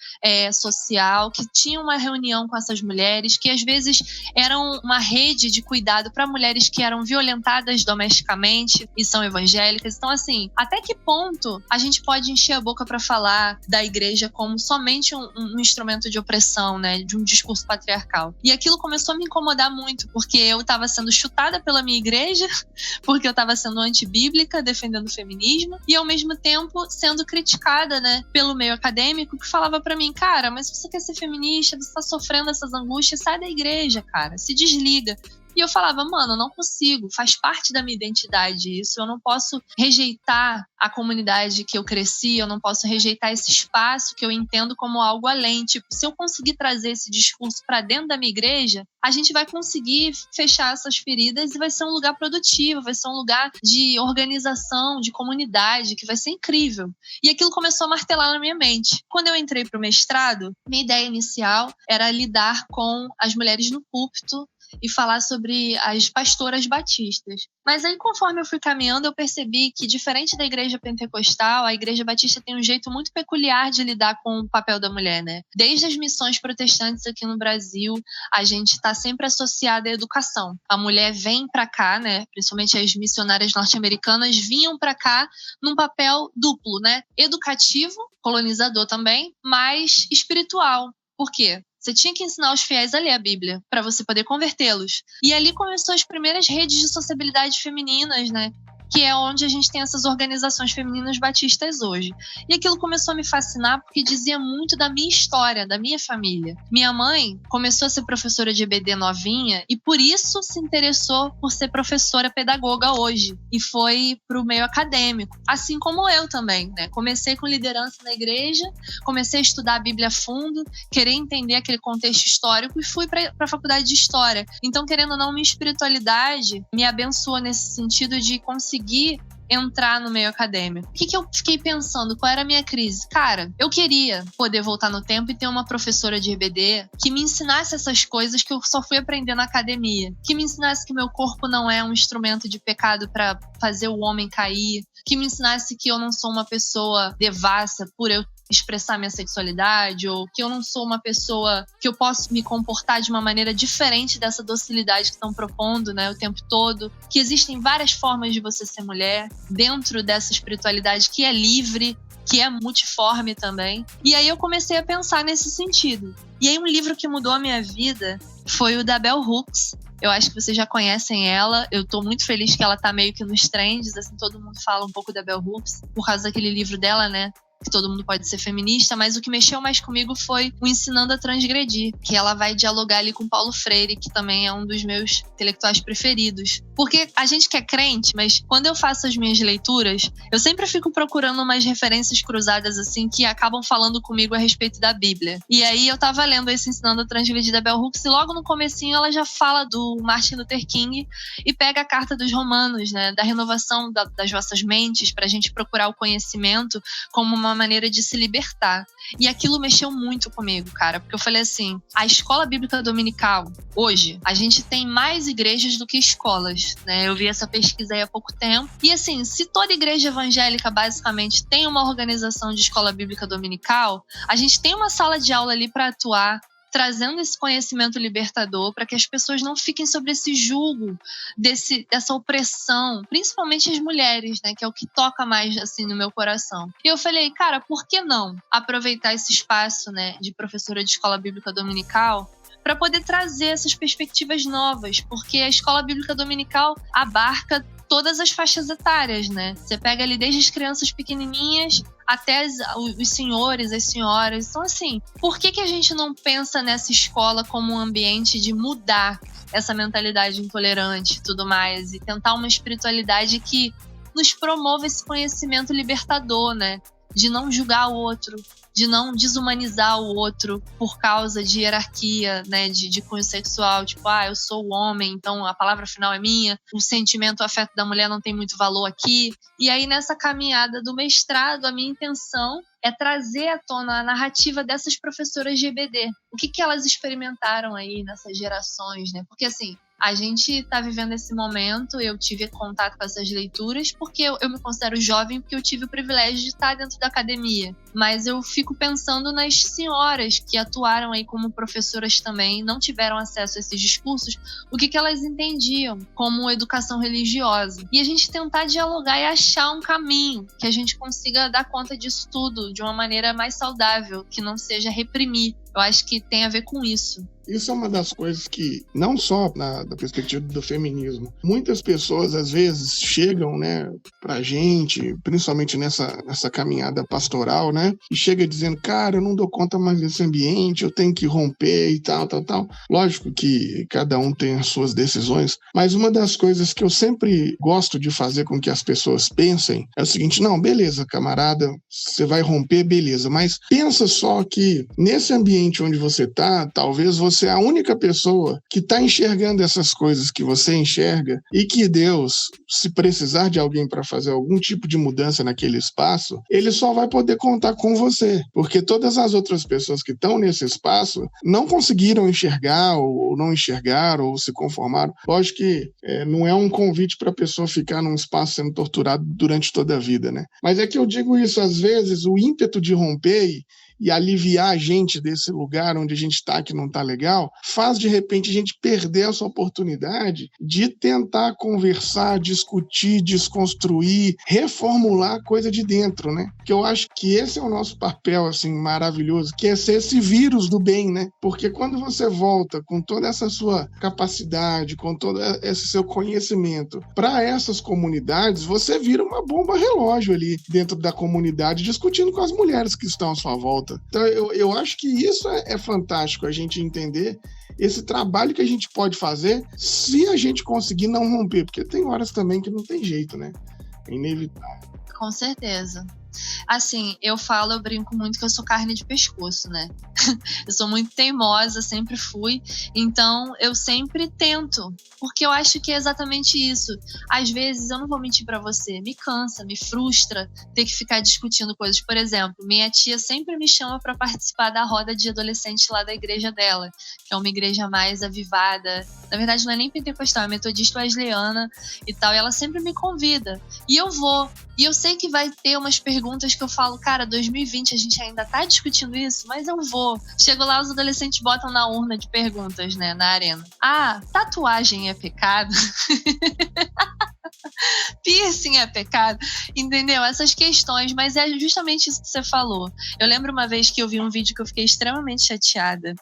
social, que tinham uma reunião com essas mulheres, que às vezes eram uma rede de cuidado para mulheres que eram violentadas domesticamente e são evangélicas. Então, assim, até que ponto a gente pode encher a boca para falar da igreja como somente um instrumento de opressão, né, de um discurso patriarcal? E aquilo começou a me incomodar muito, porque eu estava sendo chutada pela minha igreja, porque eu estava sendo antibíblica, defendendo o feminismo, e ao mesmo tempo sendo criticada, né, pelo meio acadêmico, que falava para mim, cara, mas se você quer ser feminista, você tá sofrendo essas angústias, sai da igreja, cara, se desliga. E eu falava, mano, eu não consigo, faz parte da minha identidade isso, eu não posso rejeitar a comunidade que eu cresci, eu não posso rejeitar esse espaço que eu entendo como algo além. Tipo, se eu conseguir trazer esse discurso para dentro da minha igreja, a gente vai conseguir fechar essas feridas e vai ser um lugar produtivo, vai ser um lugar de organização, de comunidade, que vai ser incrível. E aquilo começou a martelar na minha mente. Quando eu entrei pro mestrado, minha ideia inicial era lidar com as mulheres no púlpito e falar sobre as pastoras batistas. Mas aí, conforme eu fui caminhando, eu percebi que, diferente da igreja pentecostal, a igreja batista tem um jeito muito peculiar de lidar com o papel da mulher, né? Desde as missões protestantes aqui no Brasil, a gente está sempre associada à educação. A mulher vem para cá, né? Principalmente as missionárias norte-americanas vinham para cá num papel duplo, né? Educativo, colonizador também, mas espiritual. Por quê? Você tinha que ensinar os fiéis a ler a Bíblia, para você poder convertê-los. E ali começou as primeiras redes de sociabilidade femininas, né? que é onde a gente tem essas organizações femininas batistas hoje. E aquilo começou a me fascinar porque dizia muito da minha história, da minha família. Minha mãe começou a ser professora de EBD novinha e por isso se interessou por ser professora pedagoga hoje e foi para o meio acadêmico, assim como eu também, né? Comecei com liderança na igreja, comecei a estudar a Bíblia a fundo, querer entender aquele contexto histórico e fui para a faculdade de História. Então, querendo ou não, minha espiritualidade me abençoou nesse sentido de conseguir entrar no meio acadêmico. O que eu fiquei pensando? Qual era a minha crise? Cara, eu queria poder voltar no tempo e ter uma professora de EBD que me ensinasse essas coisas que eu só fui aprender na academia. Que me ensinasse que meu corpo não é um instrumento de pecado para fazer o homem cair. Que me ensinasse que eu não sou uma pessoa devassa por eu expressar minha sexualidade, ou que eu não sou uma pessoa que eu posso me comportar de uma maneira diferente dessa docilidade que estão propondo, né, o tempo todo, que existem várias formas de você ser mulher dentro dessa espiritualidade que é livre, que é multiforme também. E aí eu comecei a pensar nesse sentido. E aí um livro que mudou a minha vida foi o da Bell Hooks. Eu acho que vocês já conhecem ela. Eu tô muito feliz que ela tá meio que nos trends, assim, todo mundo fala um pouco da Bell Hooks por causa daquele livro dela, né? Que todo mundo pode ser feminista, mas o que mexeu mais comigo foi o Ensinando a Transgredir, que ela vai dialogar ali com Paulo Freire, que também é um dos meus intelectuais preferidos. Porque a gente que é crente, mas quando eu faço as minhas leituras, eu sempre fico procurando umas referências cruzadas, assim, que acabam falando comigo a respeito da Bíblia. E aí eu tava lendo esse Ensinando a Transgredir da Bell Hooks, e logo no comecinho ela já fala do Martin Luther King e pega a carta dos Romanos, né, da renovação das vossas mentes, pra gente procurar o conhecimento como uma maneira de se libertar. E aquilo mexeu muito comigo, cara, porque eu falei assim, a escola bíblica dominical, hoje, a gente tem mais igrejas do que escolas, né? Eu vi essa pesquisa aí há pouco tempo. E assim, se toda igreja evangélica basicamente tem uma organização de escola bíblica dominical, a gente tem uma sala de aula ali para atuar, trazendo esse conhecimento libertador para que as pessoas não fiquem sobre esse jugo dessa opressão, principalmente as mulheres, né, que é o que toca mais assim no meu coração. E eu falei, cara, por que não aproveitar esse espaço, né, de professora de escola bíblica dominical para poder trazer essas perspectivas novas, porque a escola bíblica dominical abarca todas as faixas etárias, né? Você pega ali desde as crianças pequenininhas até os senhores, as senhoras. Então, assim, por que a gente não pensa nessa escola como um ambiente de mudar essa mentalidade intolerante e tudo mais, e tentar uma espiritualidade que nos promova esse conhecimento libertador, né? De não julgar o outro, de não desumanizar o outro por causa de hierarquia, né, de cunho sexual, tipo, eu sou o homem, então a palavra final é minha, o sentimento, o afeto da mulher não tem muito valor aqui. E aí, nessa caminhada do mestrado, a minha intenção é trazer à tona a narrativa dessas professoras de EBD. O que elas experimentaram aí nessas gerações, né? Porque, assim, a gente está vivendo esse momento, eu tive contato com essas leituras porque eu me considero jovem, porque eu tive o privilégio de estar dentro da academia. Mas eu fico pensando nas senhoras que atuaram aí como professoras também, não tiveram acesso a esses discursos, o que elas entendiam como educação religiosa. E a gente tentar dialogar e achar um caminho que a gente consiga dar conta disso tudo de uma maneira mais saudável, que não seja reprimir. Eu acho que tem a ver com isso. Isso é uma das coisas que, não só da perspectiva do feminismo, muitas pessoas às vezes chegam, né, pra gente, principalmente nessa caminhada pastoral, né, e chega dizendo, cara, eu não dou conta mais desse ambiente, eu tenho que romper e tal. Lógico que cada um tem as suas decisões, mas uma das coisas que eu sempre gosto de fazer com que as pessoas pensem é o seguinte, não, beleza, camarada, você vai romper, beleza, mas pensa só que nesse ambiente onde você tá, talvez você é a única pessoa que está enxergando essas coisas que você enxerga e que Deus, se precisar de alguém para fazer algum tipo de mudança naquele espaço, ele só vai poder contar com você, porque todas as outras pessoas que estão nesse espaço não conseguiram enxergar ou não enxergaram ou se conformaram. Lógico que não é um convite para a pessoa ficar num espaço sendo torturado durante toda a vida, né? Mas é que eu digo isso, às vezes o ímpeto de romper e aliviar a gente desse lugar onde a gente está que não está legal, faz de repente a gente perder essa oportunidade de tentar conversar, discutir, desconstruir, reformular a coisa de dentro, né? Que eu acho que esse é o nosso papel, assim, maravilhoso, que é ser esse vírus do bem, né? Porque quando você volta com toda essa sua capacidade, com todo esse seu conhecimento para essas comunidades, você vira uma bomba relógio ali dentro da comunidade, discutindo com as mulheres que estão à sua volta. Então, eu acho que isso é fantástico, a gente entender esse trabalho que a gente pode fazer se a gente conseguir não romper, porque tem horas também que não tem jeito, né? É inevitável. Com certeza. Assim, eu brinco muito que eu sou carne de pescoço, né? Eu sou muito teimosa, sempre fui. Então, eu sempre tento. Porque eu acho que é exatamente isso. Às vezes, eu não vou mentir pra você, me cansa, me frustra ter que ficar discutindo coisas. Por exemplo, minha tia sempre me chama pra participar da roda de adolescente lá da igreja dela, que é uma igreja mais avivada. Na verdade, não é nem pentecostal, é metodista wesleyana e tal. E ela sempre me convida. E eu vou. E eu sei que vai ter umas perguntas que eu falo, cara, 2020 a gente ainda tá discutindo isso, mas eu vou. Chego lá, os adolescentes botam na urna de perguntas, né, na arena. Ah, tatuagem é pecado? Piercing é pecado? Entendeu? Essas questões, mas é justamente isso que você falou. Eu lembro uma vez que eu vi um vídeo que eu fiquei extremamente chateada,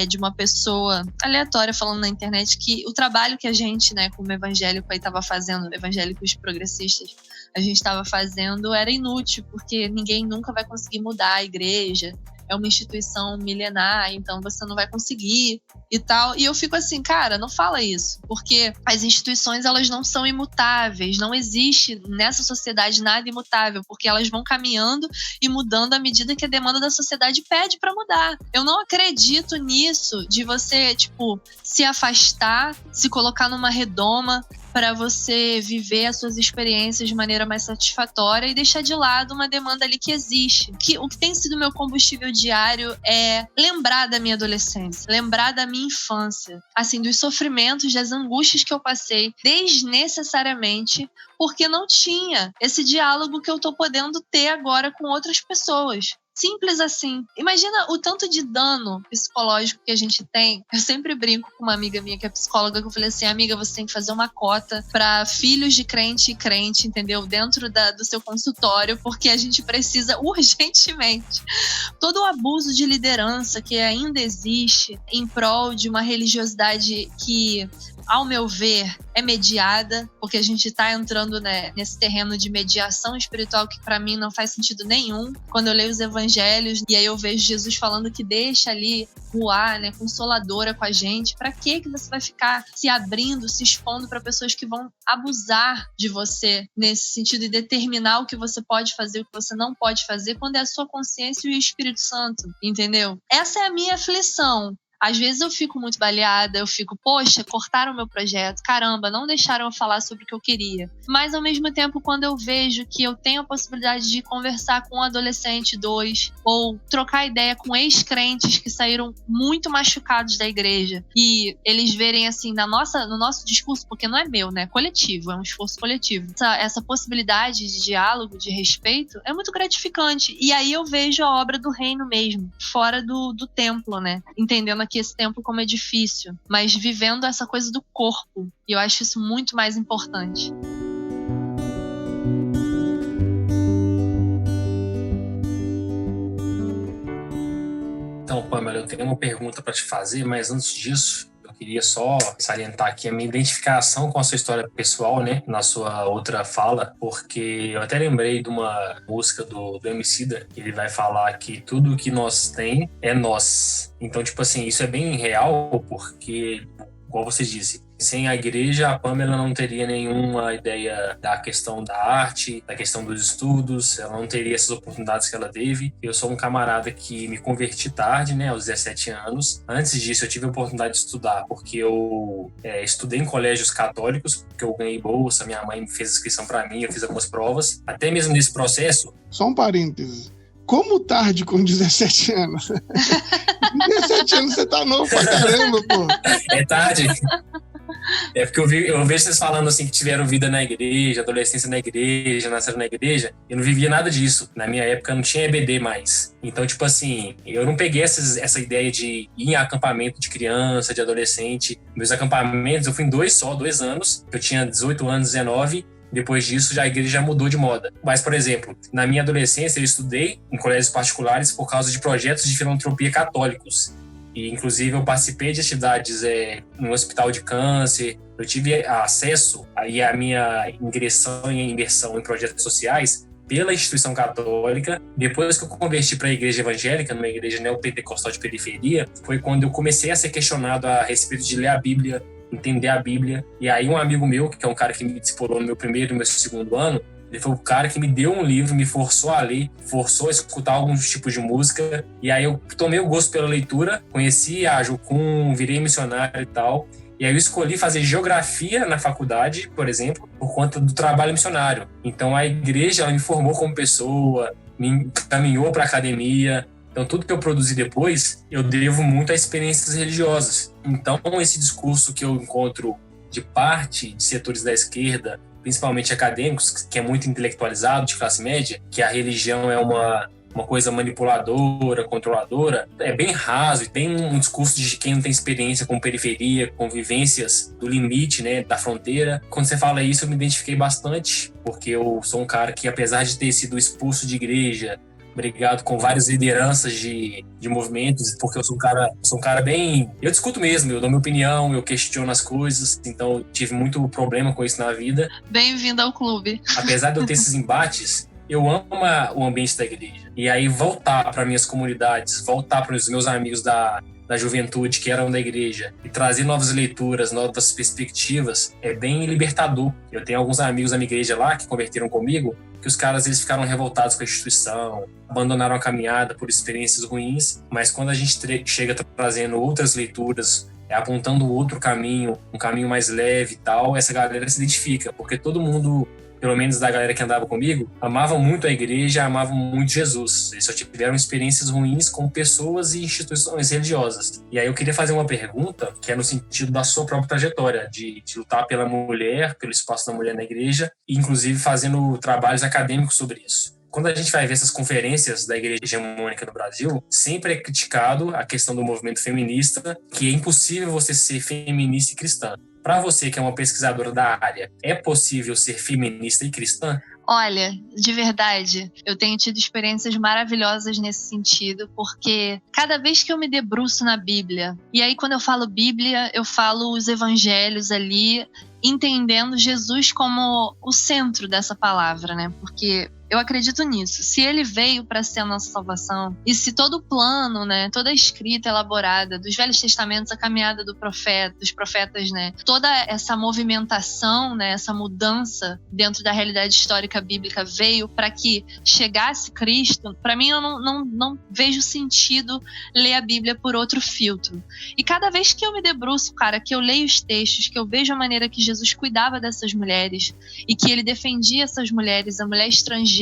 de uma pessoa aleatória falando na internet que o trabalho que a gente, né, como evangélico aí tava fazendo, evangélicos progressistas, a gente estava fazendo era inútil, porque ninguém nunca vai conseguir mudar a igreja, é uma instituição milenar, então você não vai conseguir e tal. E eu fico assim, cara, não fala isso, porque as instituições, elas não são imutáveis, não existe nessa sociedade nada imutável, porque elas vão caminhando e mudando à medida que a demanda da sociedade pede para mudar. Eu não acredito nisso, de você, tipo, se afastar, se colocar numa redoma para você viver as suas experiências de maneira mais satisfatória e deixar de lado uma demanda ali que existe. O que tem sido meu combustível diário é lembrar da minha adolescência, lembrar da minha infância, assim, dos sofrimentos, das angústias que eu passei desnecessariamente, porque não tinha esse diálogo que eu tô podendo ter agora com outras pessoas. Simples assim. Imagina o tanto de dano psicológico que a gente tem. Eu sempre brinco com uma amiga minha que é psicóloga, que eu falei assim, amiga, você tem que fazer uma cota para filhos de crente e crente, entendeu? Dentro do seu consultório, porque a gente precisa urgentemente. Todo o abuso de liderança que ainda existe em prol de uma religiosidade que, ao meu ver, é mediada, porque a gente tá entrando, né, nesse terreno de mediação espiritual que para mim não faz sentido nenhum. Quando eu leio os evangelhos e aí eu vejo Jesus falando que deixa ali voar, né, consoladora com a gente, para que você vai ficar se abrindo, se expondo para pessoas que vão abusar de você nesse sentido e determinar o que você pode fazer, o que você não pode fazer, quando é a sua consciência e o Espírito Santo, entendeu? Essa é a minha aflição. Às vezes eu fico muito baleada, eu fico, poxa, cortaram o meu projeto, caramba, não deixaram eu falar sobre o que eu queria. Mas ao mesmo tempo, quando eu vejo que eu tenho a possibilidade de conversar com um adolescente, 2, ou trocar ideia com ex-crentes que saíram muito machucados da igreja, e eles verem assim, no nosso discurso, porque não é meu, né, coletivo, é um esforço coletivo. Essa possibilidade de diálogo, de respeito, é muito gratificante. E aí eu vejo a obra do reino mesmo, fora do templo, né, entendendo aqui esse templo como edifício, mas vivendo essa coisa do corpo. E eu acho isso muito mais importante. Então, Pamela, eu tenho uma pergunta para te fazer, mas antes disso, eu queria só salientar aqui a minha identificação com a sua história pessoal, né, na sua outra fala, porque eu até lembrei de uma música do Emicida, que ele vai falar que tudo que nós tem é nós. Então, tipo assim, isso é bem real, porque, igual você disse, sem a igreja, a Pamela não teria nenhuma ideia da questão da arte, da questão dos estudos, ela não teria essas oportunidades que ela teve. Eu sou um camarada que me converti tarde, né, aos 17 anos. Antes disso, eu tive a oportunidade de estudar, porque eu estudei em colégios católicos, porque eu ganhei bolsa, minha mãe fez inscrição para mim, eu fiz algumas provas. Até mesmo nesse processo... Só um parênteses. Como tarde com 17 anos? 17 anos você tá novo pra caramba, pô. É tarde. É porque eu vejo vocês falando assim que tiveram vida na igreja, adolescência na igreja, nasceram na igreja. Eu não vivia nada disso. Na minha época não tinha EBD mais. Então, tipo assim, eu não peguei essa ideia de ir em acampamento de criança, de adolescente. Meus acampamentos, eu fui em 2 anos. Eu tinha 18 anos, 19. Depois disso, já a igreja já mudou de moda. Mas, por exemplo, na minha adolescência, eu estudei em colégios particulares por causa de projetos de filantropia católicos. E, inclusive, eu participei de atividades no hospital de câncer. Eu tive acesso aí à minha imersão em projetos sociais pela instituição católica. Depois que eu converti para a igreja evangélica, numa igreja neopentecostal de periferia, foi quando eu comecei a ser questionado a respeito de ler a Bíblia, entender a Bíblia. E aí um amigo meu, que é um cara que me discipulou no meu primeiro e meu segundo ano, ele foi o cara que me deu um livro, me forçou a ler, forçou a escutar alguns tipos de música. E aí eu tomei o gosto pela leitura, conheci a Jucum, virei missionário e tal. E aí eu escolhi fazer geografia na faculdade, por exemplo, por conta do trabalho missionário. Então a igreja, ela me formou como pessoa, me encaminhou para a academia. Então tudo que eu produzi depois, eu devo muito a experiências religiosas. Então esse discurso que eu encontro de parte de setores da esquerda, principalmente acadêmicos, que é muito intelectualizado, de classe média, que a religião é uma coisa manipuladora, controladora, é bem raso e tem um discurso de quem não tem experiência com periferia, com vivências do limite, né, da fronteira. Quando você fala isso, eu me identifiquei bastante, porque eu sou um cara que, apesar de ter sido expulso de igreja, brigado com várias lideranças de movimentos, porque eu sou um cara bem... Eu discuto mesmo, eu dou minha opinião, eu questiono as coisas, então tive muito problema com isso na vida. Bem-vindo ao clube. Apesar de eu ter esses embates, eu amo o ambiente da igreja. E aí voltar para minhas comunidades, voltar para os meus amigos da juventude que eram da igreja e trazer novas leituras, novas perspectivas, é bem libertador. Eu tenho alguns amigos da minha igreja lá que converteram comigo, que os caras eles ficaram revoltados com a instituição, abandonaram a caminhada por experiências ruins, mas quando a gente chega trazendo outras leituras, apontando outro caminho, um caminho mais leve e tal, essa galera se identifica, porque todo mundo, pelo menos da galera que andava comigo, amava muito a igreja, amava muito Jesus. Eles só tiveram experiências ruins com pessoas e instituições religiosas. E aí eu queria fazer uma pergunta, que é no sentido da sua própria trajetória, de lutar pela mulher, pelo espaço da mulher na igreja, e inclusive fazendo trabalhos acadêmicos sobre isso. Quando a gente vai ver essas conferências da igreja hegemônica no Brasil, sempre é criticado a questão do movimento feminista, que é impossível você ser feminista e cristã. Para você, que é uma pesquisadora da área, é possível ser feminista e cristã? Olha, de verdade, eu tenho tido experiências maravilhosas nesse sentido, porque cada vez que eu me debruço na Bíblia, e aí quando eu falo Bíblia, eu falo os evangelhos ali, entendendo Jesus como o centro dessa palavra, né? Porque eu acredito nisso. Se ele veio para ser a nossa salvação, e se todo o plano, né, toda a escrita elaborada dos Velhos Testamentos, a caminhada dos profetas, né, toda essa movimentação, né, essa mudança dentro da realidade histórica bíblica veio para que chegasse Cristo, para mim eu não vejo sentido ler a Bíblia por outro filtro. E cada vez que eu me debruço, cara, que eu leio os textos, que eu vejo a maneira que Jesus cuidava dessas mulheres e que ele defendia essas mulheres, a mulher estrangeira,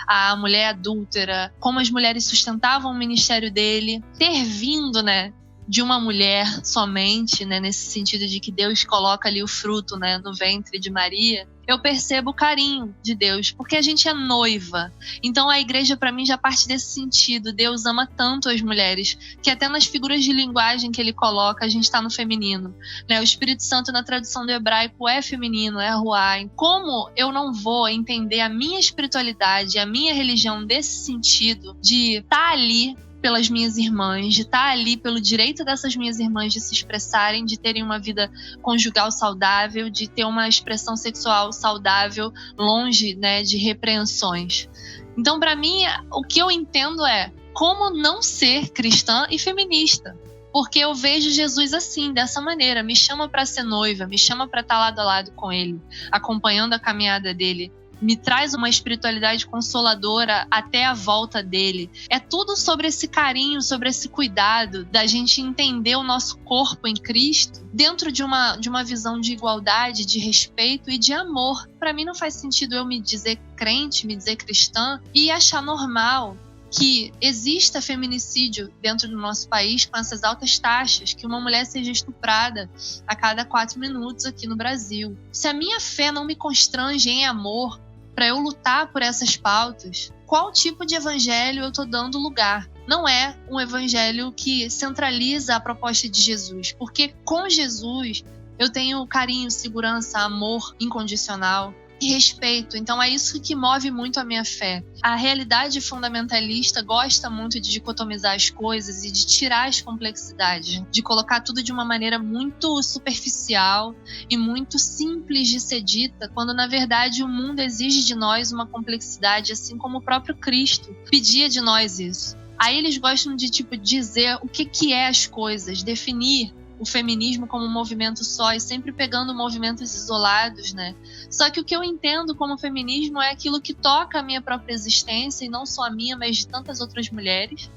a mulher adúltera, como as mulheres sustentavam o ministério dele, ter vindo, né, de uma mulher somente, né, nesse sentido de que Deus coloca ali o fruto, né, no ventre de Maria, eu percebo o carinho de Deus, porque a gente é noiva. Então a igreja para mim já parte desse sentido. Deus ama tanto as mulheres, que até nas figuras de linguagem que ele coloca, a gente está no feminino, né? O Espírito Santo na tradução do hebraico é feminino, é ruá. Como eu não vou entender a minha espiritualidade, a minha religião desse sentido de estar ali pelas minhas irmãs, de estar ali pelo direito dessas minhas irmãs de se expressarem, de terem uma vida conjugal saudável, de ter uma expressão sexual saudável, longe, né, de repreensões. Então, para mim, o que eu entendo é como não ser cristã e feminista. Porque eu vejo Jesus assim, dessa maneira, me chama para ser noiva, me chama para estar lado a lado com ele, acompanhando a caminhada dele, me traz uma espiritualidade consoladora até a volta dele. É tudo sobre esse carinho, sobre esse cuidado da gente entender o nosso corpo em Cristo dentro de uma visão de igualdade, de respeito e de amor. Para mim não faz sentido eu me dizer crente, me dizer cristã e achar normal que exista feminicídio dentro do nosso país com essas altas taxas, que uma mulher seja estuprada a cada 4 minutos aqui no Brasil. Se a minha fé não me constrange em amor para eu lutar por essas pautas, qual tipo de evangelho eu estou dando lugar? Não é um evangelho que centraliza a proposta de Jesus, porque com Jesus eu tenho carinho, segurança, amor incondicional e respeito. Então é isso que move muito a minha fé. A realidade fundamentalista gosta muito de dicotomizar as coisas e de tirar as complexidades, de colocar tudo de uma maneira muito superficial e muito simples de ser dita, quando na verdade o mundo exige de nós uma complexidade, assim como o próprio Cristo pedia de nós isso. Aí eles gostam de dizer o que é as coisas, definir o feminismo como um movimento só e sempre pegando movimentos isolados, né? Só que o que eu entendo como feminismo é aquilo que toca a minha própria existência, e não só a minha, mas de tantas outras mulheres.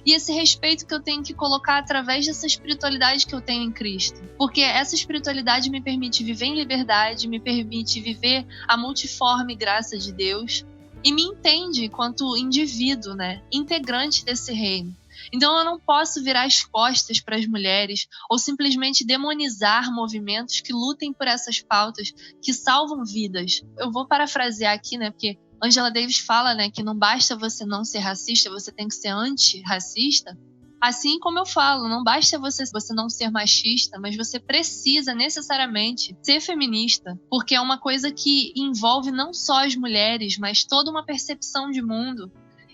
E esse respeito que eu tenho que colocar através dessa espiritualidade que eu tenho em Cristo. Porque essa espiritualidade me permite viver em liberdade, me permite viver a multiforme graça de Deus e me entende quanto indivíduo, né? Integrante desse reino. Então eu não posso virar as costas para as mulheres ou simplesmente demonizar movimentos que lutem por essas pautas que salvam vidas. Eu vou parafrasear aqui, né, porque Angela Davis fala, né, que não basta você não ser racista, você tem que ser antirracista. Assim como eu falo, não basta você não ser machista, mas você precisa necessariamente ser feminista, porque é uma coisa que envolve não só as mulheres, mas toda uma percepção de mundo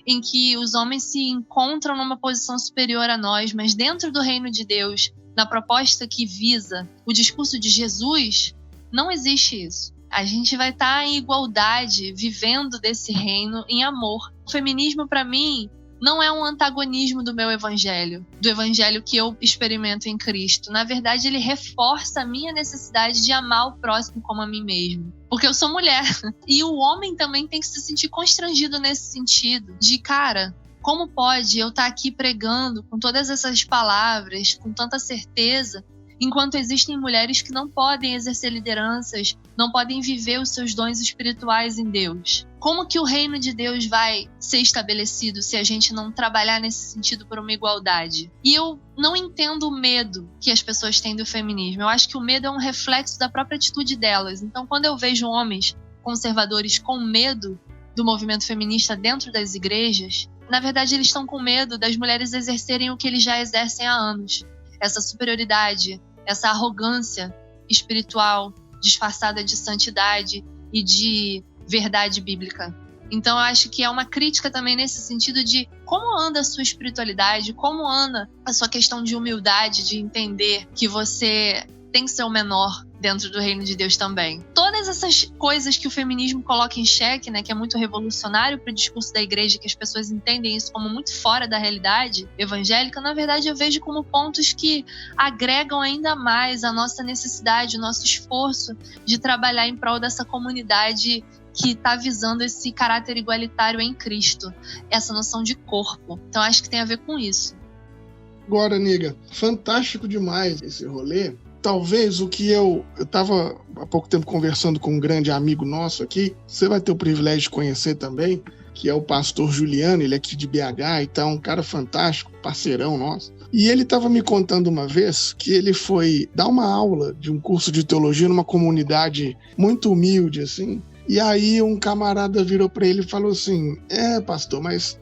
em que os homens se encontram numa posição superior a nós, mas dentro do reino de Deus, na proposta que visa o discurso de Jesus, não existe isso. A gente vai estar em igualdade, vivendo desse reino em amor. O feminismo, para mim, não é um antagonismo do meu evangelho, do evangelho que eu experimento em Cristo. Na verdade, ele reforça a minha necessidade de amar o próximo como a mim mesmo. Porque eu sou mulher. E o homem também tem que se sentir constrangido nesse sentido. De, cara, como pode eu estar aqui pregando com todas essas palavras, com tanta certeza, enquanto existem mulheres que não podem exercer lideranças, não podem viver os seus dons espirituais em Deus? Como que o reino de Deus vai ser estabelecido se a gente não trabalhar nesse sentido por uma igualdade? E eu não entendo o medo que as pessoas têm do feminismo. Eu acho que o medo é um reflexo da própria atitude delas. Então, quando eu vejo homens conservadores com medo do movimento feminista dentro das igrejas, na verdade eles estão com medo das mulheres exercerem o que eles já exercem há anos. Essa superioridade, essa arrogância espiritual disfarçada de santidade e de verdade bíblica. Então eu acho que é uma crítica também nesse sentido de como anda a sua espiritualidade, como anda a sua questão de humildade, de entender que você tem que ser o menor dentro do reino de Deus também. Todas essas coisas que o feminismo coloca em xeque, né, que é muito revolucionário para o discurso da igreja, que as pessoas entendem isso como muito fora da realidade evangélica, na verdade eu vejo como pontos que agregam ainda mais a nossa necessidade, o nosso esforço de trabalhar em prol dessa comunidade que está visando esse caráter igualitário em Cristo, essa noção de corpo. Então acho que tem a ver com isso. Agora, nega, fantástico demais esse rolê. Talvez o que eu estava há pouco tempo conversando com um grande amigo nosso aqui, você vai ter o privilégio de conhecer também, que é o pastor Juliano, ele é aqui de BH e tá um cara fantástico, parceirão nosso. E ele estava me contando uma vez que ele foi dar uma aula de um curso de teologia numa comunidade muito humilde, assim, e aí um camarada virou para ele e falou assim, pastor, mas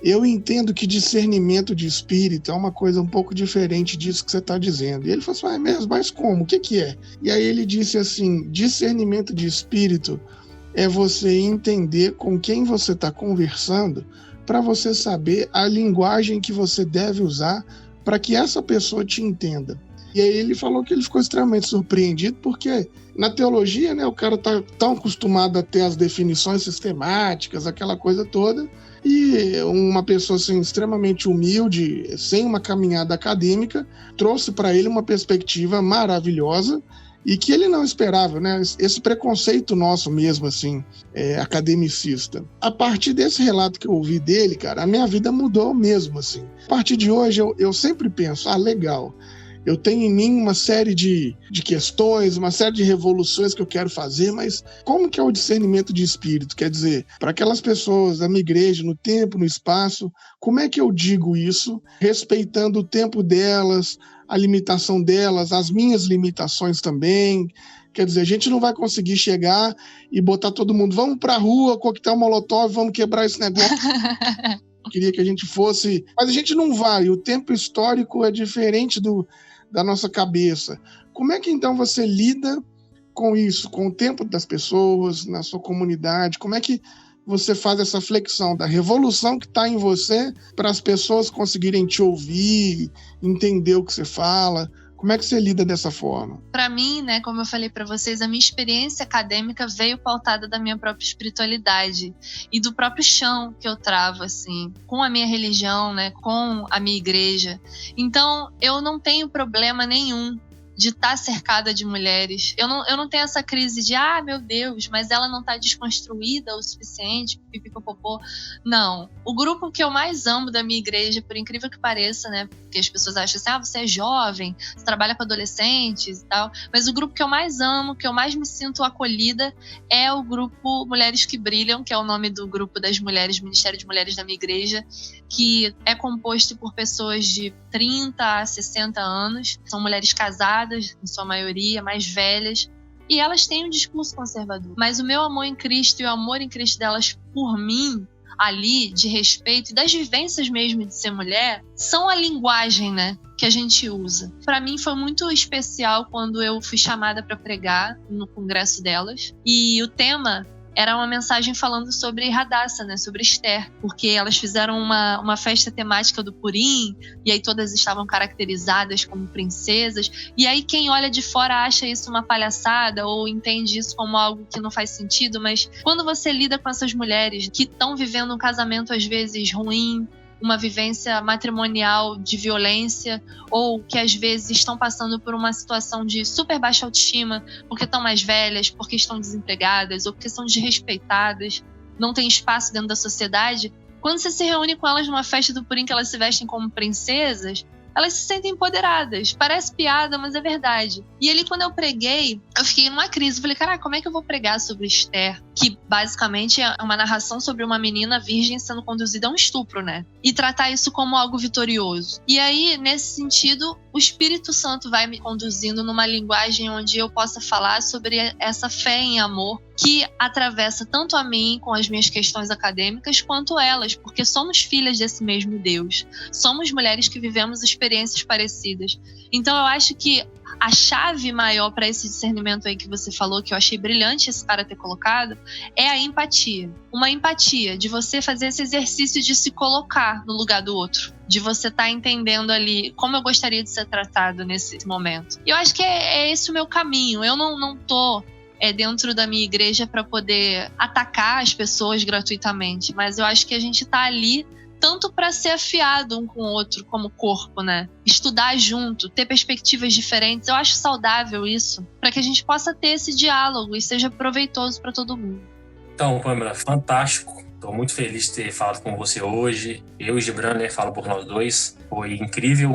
eu entendo que discernimento de espírito é uma coisa um pouco diferente disso que você está dizendo. E ele falou assim, é mesmo? Mas como? O que é? E aí ele disse assim, discernimento de espírito é você entender com quem você está conversando para você saber a linguagem que você deve usar para que essa pessoa te entenda. E aí ele falou que ele ficou extremamente surpreendido porque na teologia, né, o cara está tão acostumado a ter as definições sistemáticas, aquela coisa toda, e uma pessoa assim, extremamente humilde, sem uma caminhada acadêmica, trouxe para ele uma perspectiva maravilhosa e que ele não esperava, né? Esse preconceito nosso mesmo, assim, academicista. A partir desse relato que eu ouvi dele, cara, a minha vida mudou mesmo, assim. A partir de hoje, eu sempre penso, legal, eu tenho em mim uma série de questões, uma série de revoluções que eu quero fazer, mas como que é o discernimento de espírito? Quer dizer, para aquelas pessoas da minha igreja, no tempo, no espaço, como é que eu digo isso, respeitando o tempo delas, a limitação delas, as minhas limitações também? Quer dizer, a gente não vai conseguir chegar e botar todo mundo, vamos pra rua, coquetel molotov, vamos quebrar esse negócio. Eu queria que a gente fosse... Mas a gente não vai, o tempo histórico é diferente da nossa cabeça. Como é que então você lida com isso, com o tempo das pessoas, na sua comunidade? Como é que você faz essa flexão da revolução que está em você para as pessoas conseguirem te ouvir, entender o que você fala? Como é que você lida dessa forma? Para mim, né, como eu falei para vocês, a minha experiência acadêmica veio pautada da minha própria espiritualidade e do próprio chão que eu travo, assim, com a minha religião, né, com a minha igreja. Então, eu não tenho problema nenhum de estar cercada de mulheres. Eu não tenho essa crise de, meu Deus, mas ela não está desconstruída o suficiente, pipipopopô. Não. O grupo que eu mais amo da minha igreja, por incrível que pareça, né, porque as pessoas acham assim, você é jovem, você trabalha com adolescentes e tal, mas o grupo que eu mais amo, que eu mais me sinto acolhida, é o grupo Mulheres que Brilham, que é o nome do grupo das mulheres, Ministério de Mulheres da minha igreja, que é composto por pessoas de 30 a 60 anos, são mulheres casadas, em sua maioria, mais velhas, e elas têm um discurso conservador. Mas o meu amor em Cristo e o amor em Cristo delas por mim, ali, de respeito, e das vivências mesmo de ser mulher, são a linguagem, né, que a gente usa. Para mim foi muito especial quando eu fui chamada para pregar no congresso delas, e o tema era uma mensagem falando sobre Hadassah, né, sobre Esther, porque elas fizeram uma festa temática do Purim, e aí todas estavam caracterizadas como princesas, e aí quem olha de fora acha isso uma palhaçada, ou entende isso como algo que não faz sentido, mas quando você lida com essas mulheres que estão vivendo um casamento às vezes ruim, uma vivência matrimonial de violência, ou que às vezes estão passando por uma situação de super baixa autoestima, porque estão mais velhas, porque estão desempregadas, ou porque são desrespeitadas, não tem espaço dentro da sociedade. Quando você se reúne com elas numa festa do Purim que elas se vestem como princesas, elas se sentem empoderadas. Parece piada, mas é verdade. E ali, quando eu preguei, eu fiquei numa crise. Eu falei, caraca, como é que eu vou pregar sobre Esther? Que basicamente é uma narração sobre uma menina virgem sendo conduzida a um estupro, né? E tratar isso como algo vitorioso. E aí, nesse sentido, o Espírito Santo vai me conduzindo numa linguagem onde eu possa falar sobre essa fé em amor que atravessa tanto a mim com as minhas questões acadêmicas quanto elas, porque somos filhas desse mesmo Deus. Somos mulheres que vivemos experiências parecidas. Então eu acho que a chave maior para esse discernimento aí que você falou, que eu achei brilhante esse cara ter colocado, é a empatia. Uma empatia de você fazer esse exercício de se colocar no lugar do outro. De você estar entendendo ali como eu gostaria de ser tratado nesse momento. E eu acho que é esse o meu caminho. Eu não tô dentro da minha igreja para poder atacar as pessoas gratuitamente, mas eu acho que a gente tá ali tanto para ser afiado um com o outro como corpo, né? Estudar junto, ter perspectivas diferentes. Eu acho saudável isso, para que a gente possa ter esse diálogo e seja proveitoso para todo mundo. Então, Pamela, fantástico. Estou muito feliz de ter falado com você hoje. Eu e Gibran, né, falo por nós dois. Foi incrível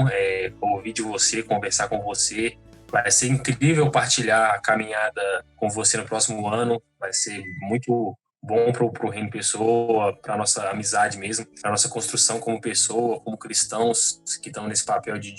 ouvir de você, conversar com você. Vai ser incrível partilhar a caminhada com você no próximo ano. Vai ser muito bom para o Reino Pessoa, para a nossa amizade mesmo, para a nossa construção como pessoa, como cristãos que estão nesse papel de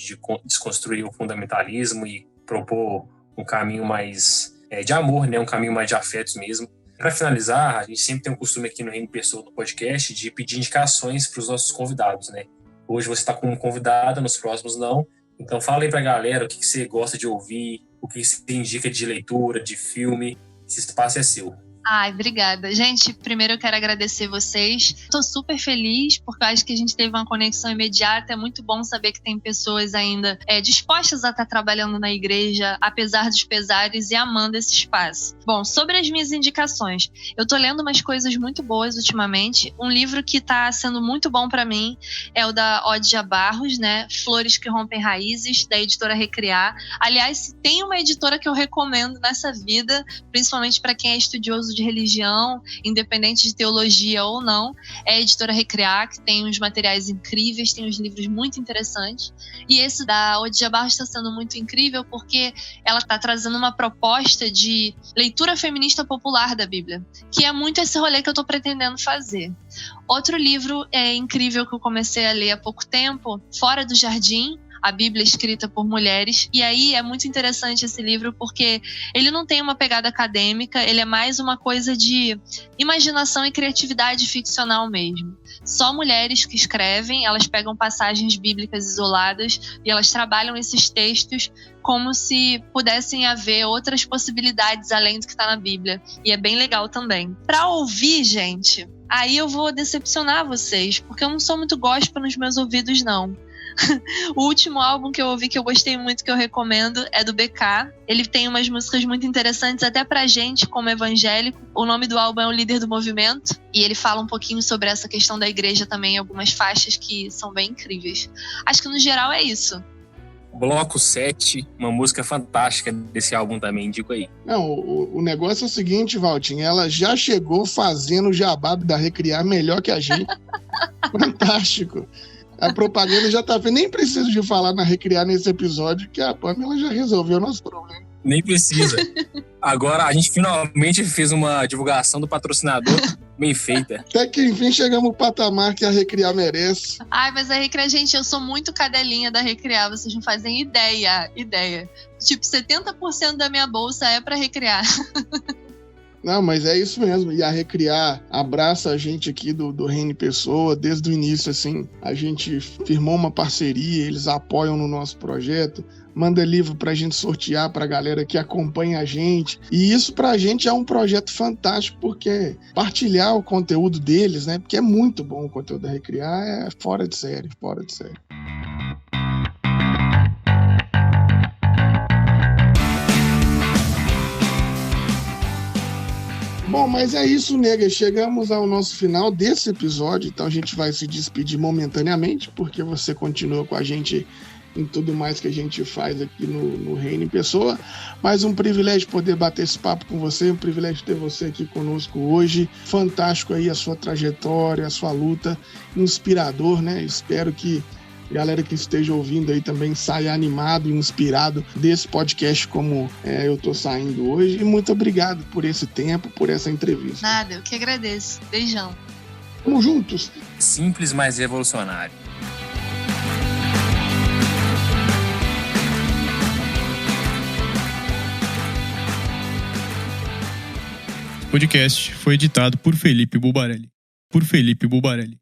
desconstruir o fundamentalismo e propor um caminho mais de amor, né? Um caminho mais de afetos mesmo. Para finalizar, a gente sempre tem um costume aqui no Reino Pessoa, no podcast, de pedir indicações para os nossos convidados, né? Hoje você está como convidada, nos próximos não. Então fala aí pra galera o que você gosta de ouvir, o que você indica de leitura, de filme. Esse espaço é seu. Ai, obrigada. Gente, primeiro eu quero agradecer vocês. Estou super feliz porque eu acho que a gente teve uma conexão imediata. É muito bom saber que tem pessoas ainda dispostas a estar trabalhando na igreja, apesar dos pesares, e amando esse espaço. Bom, sobre as minhas indicações, eu estou lendo umas coisas muito boas ultimamente. Um livro que está sendo muito bom para mim é o da Odja Barros, né? Flores que Rompem Raízes, da editora Recriar. Aliás, se tem uma editora que eu recomendo nessa vida, principalmente para quem é estudioso de religião, independente de teologia ou não, é a editora Recriar, que tem uns materiais incríveis, tem uns livros muito interessantes. E esse da Odia Barros está sendo muito incrível porque ela está trazendo uma proposta de leitura feminista popular da Bíblia, que é muito esse rolê que eu estou pretendendo fazer. Outro livro incrível que eu comecei a ler há pouco tempo, Fora do Jardim, a Bíblia escrita por mulheres. E aí é muito interessante esse livro porque ele não tem uma pegada acadêmica, ele é mais uma coisa de imaginação e criatividade ficcional mesmo. Só mulheres que escrevem, elas pegam passagens bíblicas isoladas e elas trabalham esses textos como se pudessem haver outras possibilidades além do que está na Bíblia. E é bem legal também. Para ouvir, gente, aí eu vou decepcionar vocês, porque eu não sou muito gospel nos meus ouvidos, não. O último álbum que eu ouvi, que eu gostei muito, que eu recomendo, é do BK. Ele tem umas músicas muito interessantes, até pra gente, como evangélico. O nome do álbum é O Líder do Movimento. E ele fala um pouquinho sobre essa questão da igreja também, algumas faixas que são bem incríveis. Acho que no geral é isso. Bloco 7, uma música fantástica desse álbum também, indico aí. Não, o negócio é o seguinte, Valtinho, ela já chegou fazendo o jabá da Recriar melhor que a gente. Fantástico. A propaganda já tá feita. Nem preciso de falar na Recriar nesse episódio, que a Pamela já resolveu o nosso problema. Nem precisa. Agora a gente finalmente fez uma divulgação do patrocinador bem feita. Até que enfim chegamos ao patamar que a Recriar merece. Ai, mas a Recriar, gente, eu sou muito cadelinha da Recriar, vocês não fazem ideia. Tipo, 70% da minha bolsa é pra Recriar. Não, mas é isso mesmo. E a Recriar abraça a gente aqui do Reino Pessoa. Desde o início, assim, a gente firmou uma parceria, eles apoiam no nosso projeto, manda livro pra gente sortear pra galera que acompanha a gente. E isso pra gente é um projeto fantástico, porque partilhar o conteúdo deles, né? Porque é muito bom o conteúdo da Recriar, é fora de série. Bom, mas é isso, nega. Chegamos ao nosso final desse episódio, então a gente vai se despedir momentaneamente, porque você continua com a gente em tudo mais que a gente faz aqui no Reino em Pessoa. Mas um privilégio poder bater esse papo com você, um privilégio ter você aqui conosco hoje. Fantástico aí a sua trajetória, a sua luta, inspirador, né? Espero que a galera que esteja ouvindo aí também saia animado e inspirado desse podcast como eu tô saindo hoje. E muito obrigado por esse tempo, por essa entrevista. Nada, eu que agradeço. Beijão. Vamos juntos. Simples, mas revolucionário. O podcast foi editado por Felipe Bulbarelli. Por Felipe Bulbarelli.